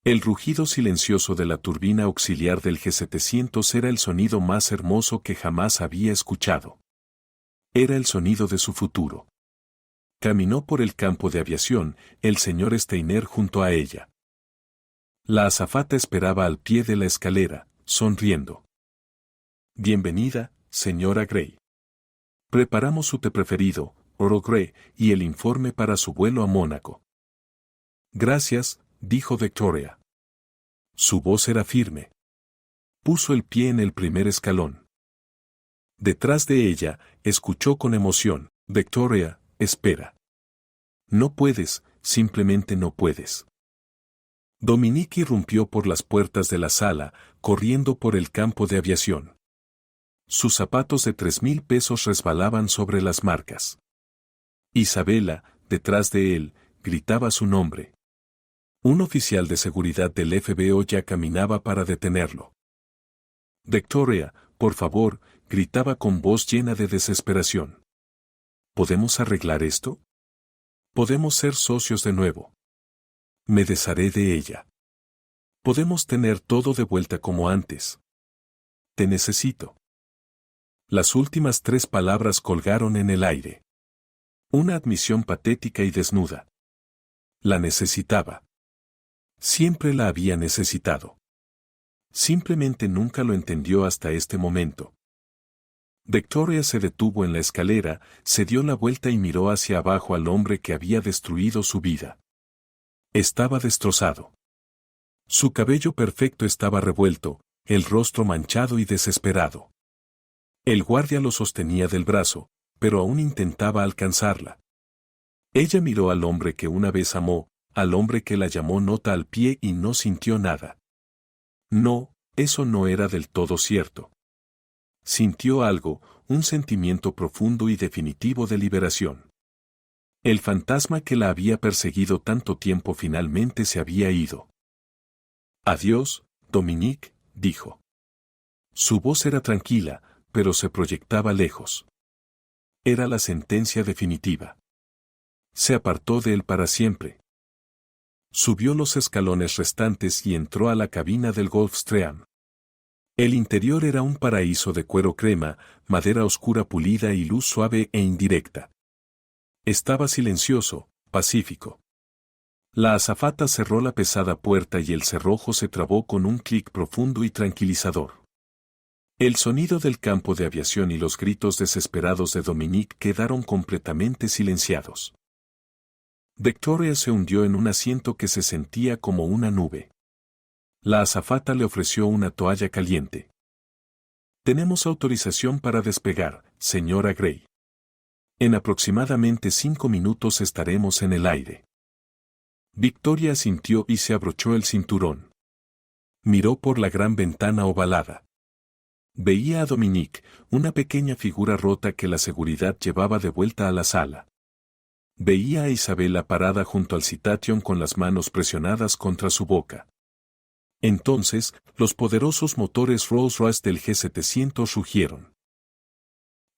El rugido silencioso de la turbina auxiliar del G-700 era el sonido más hermoso que jamás había escuchado. Era el sonido de su futuro. Caminó por el campo de aviación, el señor Steiner junto a ella. La azafata esperaba al pie de la escalera, sonriendo. Bienvenida, señora Gray. Preparamos su té preferido, Oro Grey, y el informe para su vuelo a Mónaco. Gracias, dijo Victoria. Su voz era firme. Puso el pie en el primer escalón. Detrás de ella, escuchó con emoción, Victoria, espera. No puedes, simplemente no puedes. Dominique irrumpió por las puertas de la sala, corriendo por el campo de aviación. Sus zapatos de 3,000 pesos resbalaban sobre las marcas. Isabela, detrás de él, gritaba su nombre. Un oficial de seguridad del FBI ya caminaba para detenerlo. Victoria, por favor, gritaba con voz llena de desesperación. ¿Podemos arreglar esto? Podemos ser socios de nuevo. Me desharé de ella. Podemos tener todo de vuelta como antes. Te necesito. Las últimas 3 palabras colgaron en el aire. Una admisión patética y desnuda. La necesitaba. Siempre la había necesitado. Simplemente nunca lo entendió hasta este momento. Victoria se detuvo en la escalera, se dio la vuelta y miró hacia abajo al hombre que había destruido su vida. Estaba destrozado. Su cabello perfecto estaba revuelto, el rostro manchado y desesperado. El guardia lo sostenía del brazo, pero aún intentaba alcanzarla. Ella miró al hombre que una vez amó, al hombre que la llamó nota al pie y no sintió nada. No, eso no era del todo cierto. Sintió algo, un sentimiento profundo y definitivo de liberación. El fantasma que la había perseguido tanto tiempo finalmente se había ido. Adiós, Dominique, dijo. Su voz era tranquila, pero se proyectaba lejos. Era la sentencia definitiva. Se apartó de él para siempre. Subió los escalones restantes y entró a la cabina del Gulfstream. El interior era un paraíso de cuero crema, madera oscura pulida y luz suave e indirecta. Estaba silencioso, pacífico. La azafata cerró la pesada puerta y el cerrojo se trabó con un clic profundo y tranquilizador. El sonido del campo de aviación y los gritos desesperados de Dominique quedaron completamente silenciados. Victoria se hundió en un asiento que se sentía como una nube. La azafata le ofreció una toalla caliente. Tenemos autorización para despegar, señora Gray. En aproximadamente 5 minutos estaremos en el aire. Victoria asintió y se abrochó el cinturón. Miró por la gran ventana ovalada. Veía a Dominique, una pequeña figura rota que la seguridad llevaba de vuelta a la sala. Veía a Isabella parada junto al Citation con las manos presionadas contra su boca. Entonces, los poderosos motores Rolls-Royce del G700 rugieron.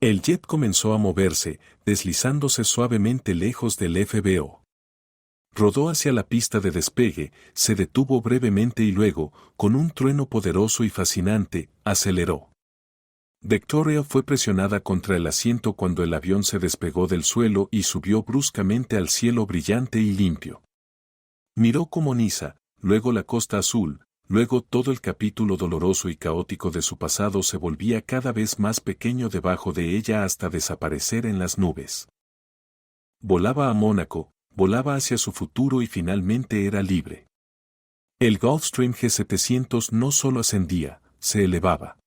El jet comenzó a moverse, deslizándose suavemente lejos del FBO. Rodó hacia la pista de despegue, se detuvo brevemente y luego, con un trueno poderoso y fascinante, aceleró. Victoria fue presionada contra el asiento cuando el avión se despegó del suelo y subió bruscamente al cielo brillante y limpio. Miró como Niza, luego la Costa Azul, luego todo el capítulo doloroso y caótico de su pasado se volvía cada vez más pequeño debajo de ella hasta desaparecer en las nubes. Volaba a Mónaco, volaba hacia su futuro y finalmente era libre. El Gulfstream G700 no solo ascendía, se elevaba.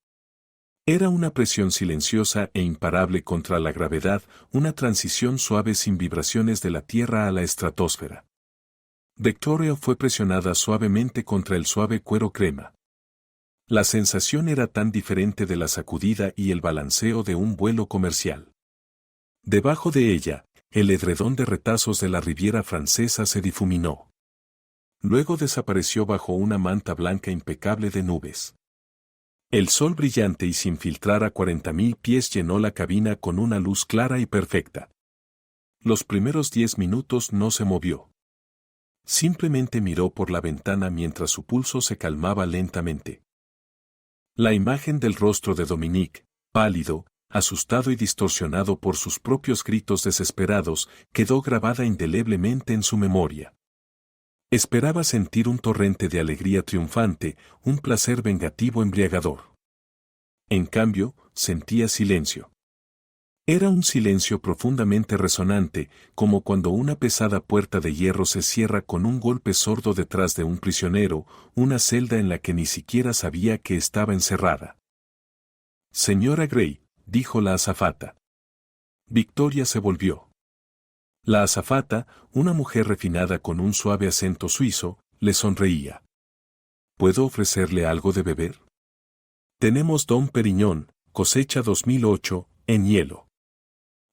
Era una presión silenciosa e imparable contra la gravedad, una transición suave sin vibraciones de la Tierra a la estratosfera. Victoria fue presionada suavemente contra el suave cuero crema. La sensación era tan diferente de la sacudida y el balanceo de un vuelo comercial. Debajo de ella, el edredón de retazos de la Riviera Francesa se difuminó. Luego desapareció bajo una manta blanca impecable de nubes. El sol brillante y sin filtrar a 40.000 pies llenó la cabina con una luz clara y perfecta. Los primeros 10 minutos no se movió. Simplemente miró por la ventana mientras su pulso se calmaba lentamente. La imagen del rostro de Dominique, pálido, asustado y distorsionado por sus propios gritos desesperados, quedó grabada indeleblemente en su memoria. Esperaba sentir un torrente de alegría triunfante, un placer vengativo embriagador. En cambio, sentía silencio. Era un silencio profundamente resonante, como cuando una pesada puerta de hierro se cierra con un golpe sordo detrás de un prisionero, una celda en la que ni siquiera sabía que estaba encerrada. Señora Gray, dijo la azafata. Victoria se volvió. La azafata, una mujer refinada con un suave acento suizo, le sonreía. ¿Puedo ofrecerle algo de beber? Tenemos Dom Perignon, cosecha 2008, en hielo.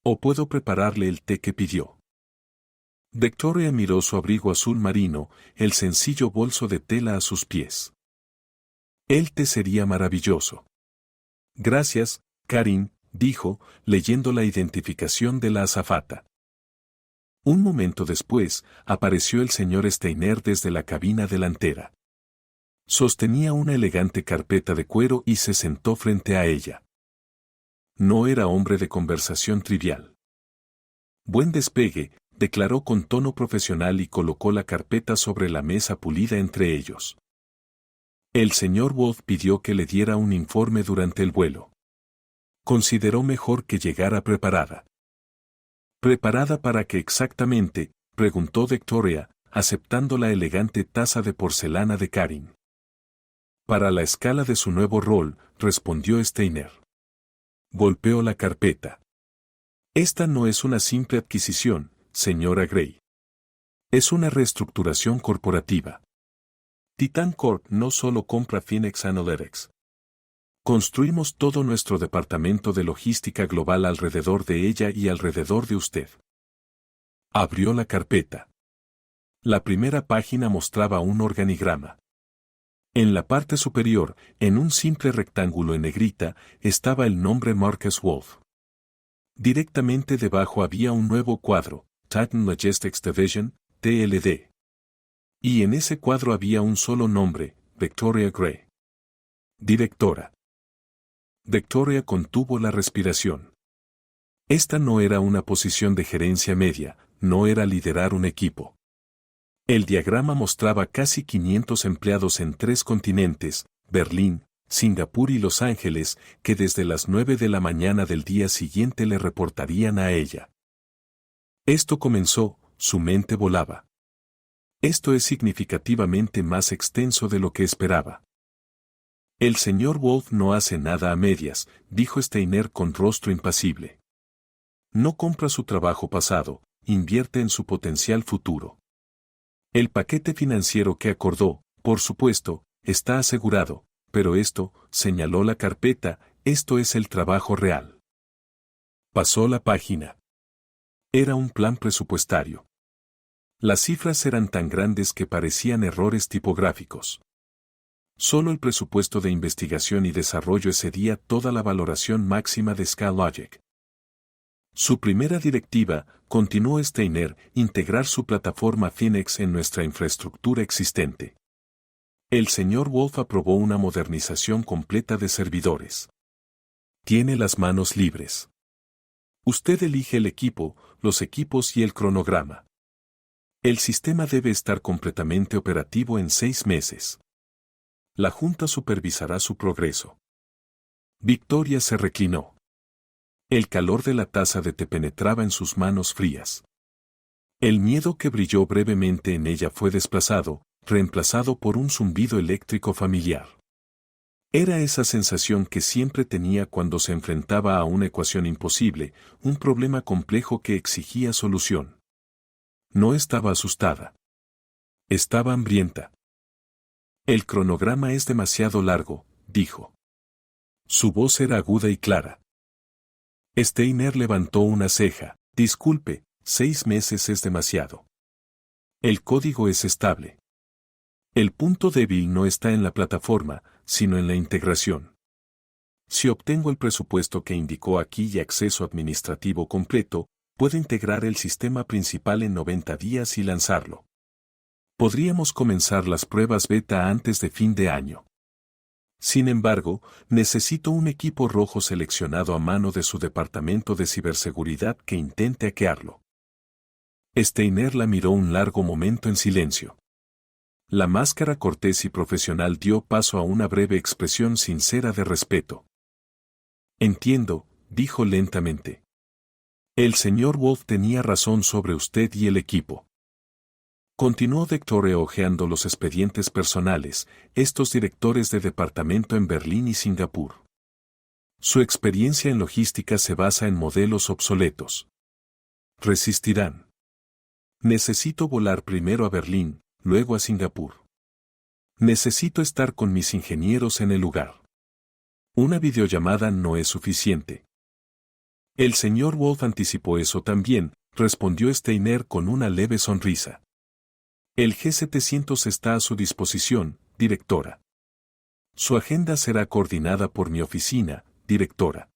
¿O puedo prepararle el té que pidió? Victoria miró su abrigo azul marino, el sencillo bolso de tela a sus pies. El té sería maravilloso. Gracias, Karin, dijo, leyendo la identificación de la azafata. Un momento después, apareció el señor Steiner desde la cabina delantera. Sostenía una elegante carpeta de cuero y se sentó frente a ella. No era hombre de conversación trivial. Buen despegue, declaró con tono profesional y colocó la carpeta sobre la mesa pulida entre ellos. El señor Wolf pidió que le diera un informe durante el vuelo. Consideró mejor que llegara preparada. ¿Preparada para qué exactamente?, preguntó Victoria, aceptando la elegante taza de porcelana de Karin. Para la escala de su nuevo rol, respondió Steiner. Golpeó la carpeta. Esta no es una simple adquisición, señora Gray. Es una reestructuración corporativa. Titan Corp no solo compra Phoenix Analytics. Construimos todo nuestro departamento de logística global alrededor de ella y alrededor de usted. Abrió la carpeta. La primera página mostraba un organigrama. En la parte superior, en un simple rectángulo en negrita, estaba el nombre Marcus Wolf. Directamente debajo había un nuevo cuadro, Titan Logistics Division, TLD. Y en ese cuadro había un solo nombre, Victoria Gray. Directora. Victoria contuvo la respiración. Esta no era una posición de gerencia media, no era liderar un equipo. El diagrama mostraba casi 500 empleados en 3 continentes, Berlín, Singapur y Los Ángeles, que desde las 9 de la mañana del día siguiente le reportarían a ella. Esto comenzó, su mente volaba. Esto es significativamente más extenso de lo que esperaba. El señor Wolf no hace nada a medias, dijo Steiner con rostro impasible. No compra su trabajo pasado, invierte en su potencial futuro. El paquete financiero que acordó, por supuesto, está asegurado, pero esto, señaló la carpeta, esto es el trabajo real. Pasó la página. Era un plan presupuestario. Las cifras eran tan grandes que parecían errores tipográficos. Solo el presupuesto de investigación y desarrollo excedía toda la valoración máxima de SkyLogic. Su primera directiva, continuó Steiner, integrar su plataforma Phoenix en nuestra infraestructura existente. El señor Wolf aprobó una modernización completa de servidores. Tiene las manos libres. Usted elige el equipo, los equipos y el cronograma. El sistema debe estar completamente operativo en 6 meses. La Junta supervisará su progreso. Victoria se reclinó. El calor de la taza de té penetraba en sus manos frías. El miedo que brilló brevemente en ella fue desplazado, reemplazado por un zumbido eléctrico familiar. Era esa sensación que siempre tenía cuando se enfrentaba a una ecuación imposible, un problema complejo que exigía solución. No estaba asustada. Estaba hambrienta. El cronograma es demasiado largo, dijo. Su voz era aguda y clara. Steiner levantó una ceja. Disculpe, 6 meses es demasiado. El código es estable. El punto débil no está en la plataforma, sino en la integración. Si obtengo el presupuesto que indicó aquí y acceso administrativo completo, puedo integrar el sistema principal en 90 días y lanzarlo. Podríamos comenzar las pruebas beta antes de fin de año. Sin embargo, necesito un equipo rojo seleccionado a mano de su departamento de ciberseguridad que intente hackearlo. Steiner la miró un largo momento en silencio. La máscara cortés y profesional dio paso a una breve expresión sincera de respeto. Entiendo, dijo lentamente. El señor Wolf tenía razón sobre usted y el equipo. Continuó Victoria hojeando los expedientes personales, estos directores de departamento en Berlín y Singapur. Su experiencia en logística se basa en modelos obsoletos. Resistirán. Necesito volar primero a Berlín, luego a Singapur. Necesito estar con mis ingenieros en el lugar. Una videollamada no es suficiente. El señor Wolf anticipó eso también, respondió Steiner con una leve sonrisa. El G700 está a su disposición, directora. Su agenda será coordinada por mi oficina, directora.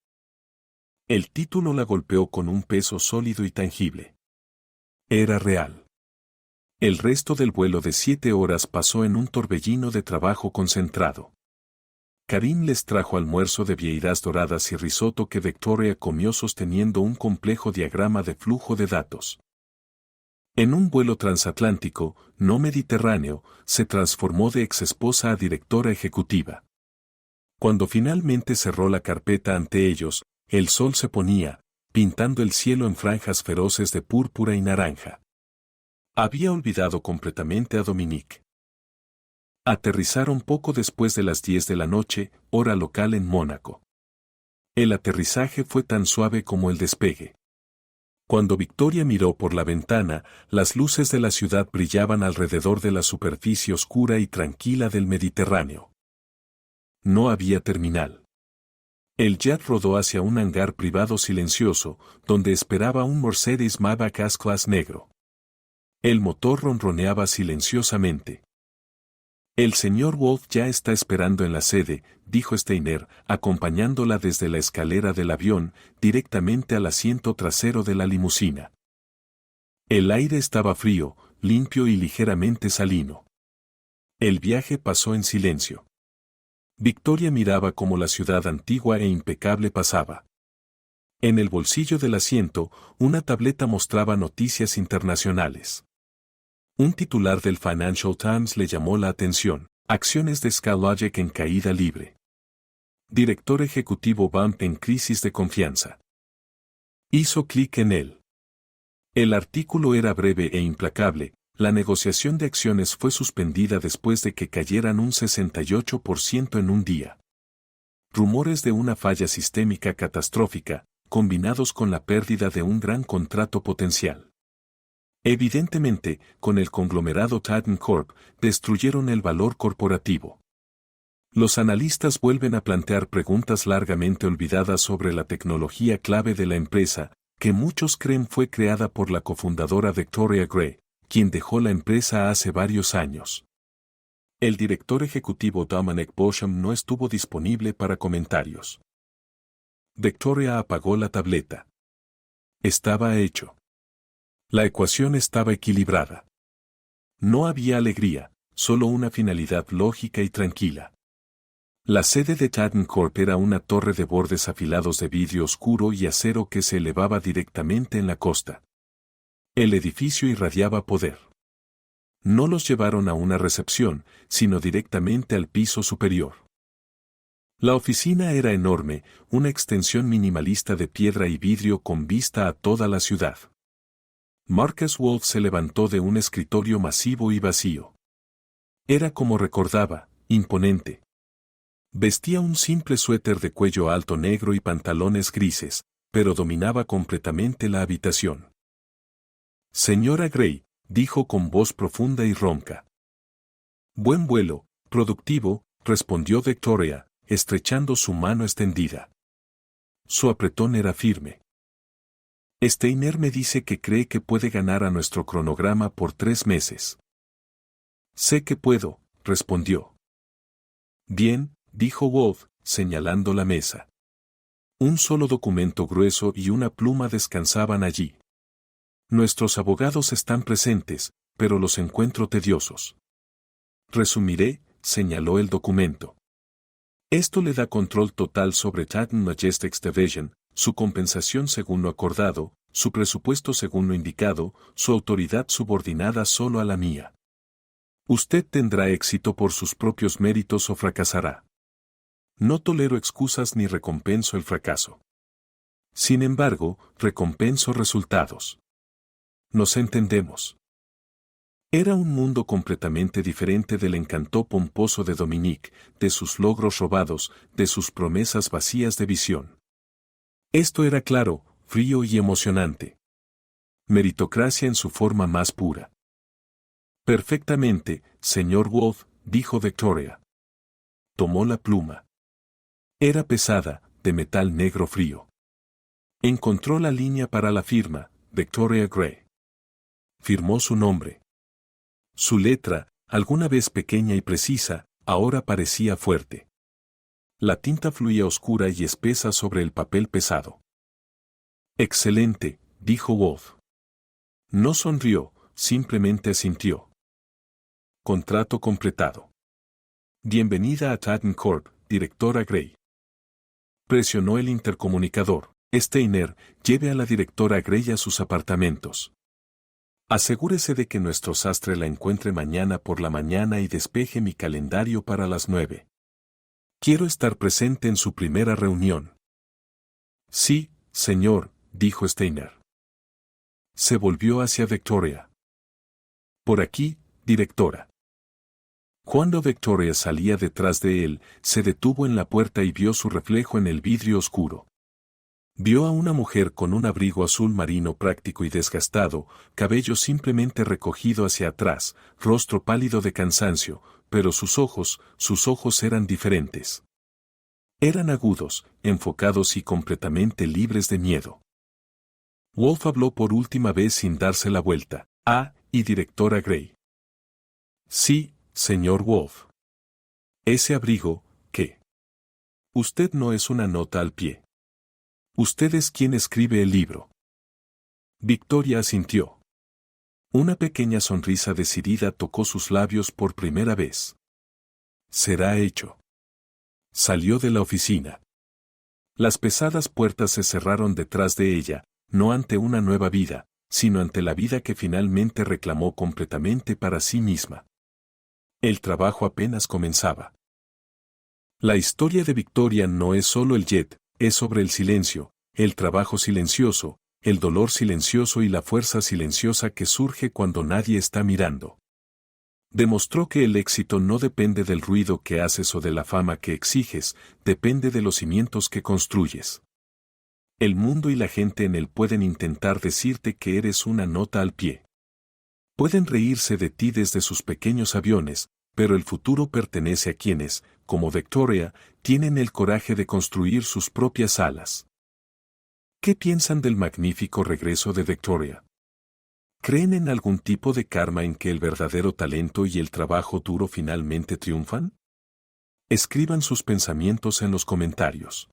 El título la golpeó con un peso sólido y tangible. Era real. El resto del vuelo de 7 horas pasó en un torbellino de trabajo concentrado. Karim les trajo almuerzo de vieiras doradas y risotto que Victoria comió sosteniendo un complejo diagrama de flujo de datos. En un vuelo transatlántico, no mediterráneo, se transformó de exesposa a directora ejecutiva. Cuando finalmente cerró la carpeta ante ellos, el sol se ponía, pintando el cielo en franjas feroces de púrpura y naranja. Había olvidado completamente a Dominique. Aterrizaron poco después de las 10 de la noche, hora local en Mónaco. El aterrizaje fue tan suave como el despegue. Cuando Victoria miró por la ventana, las luces de la ciudad brillaban alrededor de la superficie oscura y tranquila del Mediterráneo. No había terminal. El jet rodó hacia un hangar privado silencioso, donde esperaba un Mercedes Maybach S-Class negro. El motor ronroneaba silenciosamente. El señor Wolf ya está esperando en la sede, dijo Steiner, acompañándola desde la escalera del avión, directamente al asiento trasero de la limusina. El aire estaba frío, limpio y ligeramente salino. El viaje pasó en silencio. Victoria miraba cómo la ciudad antigua e impecable pasaba. En el bolsillo del asiento, una tableta mostraba noticias internacionales. Un titular del Financial Times le llamó la atención: acciones de SkyLogic en caída libre. Director ejecutivo Bump en crisis de confianza. Hizo clic en él. El artículo era breve e implacable. La negociación de acciones fue suspendida después de que cayeran un 68% en un día. Rumores de una falla sistémica catastrófica, combinados con la pérdida de un gran contrato potencial. Evidentemente, con el conglomerado Titan Corp, destruyeron el valor corporativo. Los analistas vuelven a plantear preguntas largamente olvidadas sobre la tecnología clave de la empresa, que muchos creen fue creada por la cofundadora Victoria Gray, quien dejó la empresa hace varios años. El director ejecutivo Dominic Bosham no estuvo disponible para comentarios. Victoria apagó la tableta. Estaba hecho. La ecuación estaba equilibrada. No había alegría, solo una finalidad lógica y tranquila. La sede de Titan Corp era una torre de bordes afilados de vidrio oscuro y acero que se elevaba directamente en la costa. El edificio irradiaba poder. No los llevaron a una recepción, sino directamente al piso superior. La oficina era enorme, una extensión minimalista de piedra y vidrio con vista a toda la ciudad. Marcus Wolf se levantó de un escritorio masivo y vacío. Era como recordaba, imponente. Vestía un simple suéter de cuello alto negro y pantalones grises, pero dominaba completamente la habitación. Señora Gray, dijo con voz profunda y ronca. Buen vuelo, productivo, respondió Victoria, estrechando su mano extendida. Su apretón era firme. Steiner me dice que cree que puede ganar a nuestro cronograma por 3 meses. Sé que puedo, respondió. Bien, dijo Wolf, señalando la mesa. Un solo documento grueso y una pluma descansaban allí. Nuestros abogados están presentes, pero los encuentro tediosos. Resumiré, señaló el documento. Esto le da control total sobre Titan Majestics Division, su compensación según lo acordado, su presupuesto según lo indicado, su autoridad subordinada solo a la mía. Usted tendrá éxito por sus propios méritos o fracasará. No tolero excusas ni recompenso el fracaso. Sin embargo, recompenso resultados. Nos entendemos. Era un mundo completamente diferente del encanto pomposo de Dominique, de sus logros robados, de sus promesas vacías de visión. Esto era claro, frío y emocionante. Meritocracia en su forma más pura. Perfectamente, señor Wolf, dijo Victoria. Tomó la pluma. Era pesada, de metal negro frío. Encontró la línea para la firma, Victoria Gray. Firmó su nombre. Su letra, alguna vez pequeña y precisa, ahora parecía fuerte. La tinta fluía oscura y espesa sobre el papel pesado. Excelente, dijo Wolf. No sonrió, simplemente asintió. Contrato completado. Bienvenida a Titan Corp, directora Gray. Presionó el intercomunicador. Steiner, lleve a la directora Gray a sus apartamentos. Asegúrese de que nuestro sastre la encuentre mañana por la mañana y despeje mi calendario para las 9. Quiero estar presente en su primera reunión. Sí, señor, dijo Steiner. Se volvió hacia Victoria. Por aquí, directora. Cuando Victoria salía detrás de él, se detuvo en la puerta y vio su reflejo en el vidrio oscuro. Vio a una mujer con un abrigo azul marino práctico y desgastado, cabello simplemente recogido hacia atrás, rostro pálido de cansancio, pero sus ojos eran diferentes. Eran agudos, enfocados y completamente libres de miedo. Wolf habló por última vez sin darse la vuelta. Y directora Gray. Sí, señor Wolf. Ese abrigo, ¿qué? Usted no es una nota al pie. Usted es quien escribe el libro. Victoria asintió. Una pequeña sonrisa decidida tocó sus labios por primera vez. Será hecho. Salió de la oficina. Las pesadas puertas se cerraron detrás de ella, no ante una nueva vida, sino ante la vida que finalmente reclamó completamente para sí misma. El trabajo apenas comenzaba. La historia de Victoria no es solo el jet, es sobre el silencio, el trabajo silencioso, el dolor silencioso y la fuerza silenciosa que surge cuando nadie está mirando. Demostró que el éxito no depende del ruido que haces o de la fama que exiges, depende de los cimientos que construyes. El mundo y la gente en él pueden intentar decirte que eres una nota al pie. Pueden reírse de ti desde sus pequeños aviones, pero el futuro pertenece a quienes, como Victoria, tienen el coraje de construir sus propias alas. ¿Qué piensan del magnífico regreso de Victoria? ¿Creen en algún tipo de karma en que el verdadero talento y el trabajo duro finalmente triunfan? Escriban sus pensamientos en los comentarios.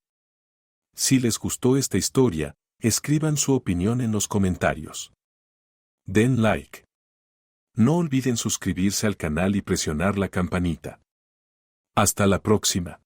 Si les gustó esta historia, escriban su opinión en los comentarios. Den like. No olviden suscribirse al canal y presionar la campanita. Hasta la próxima.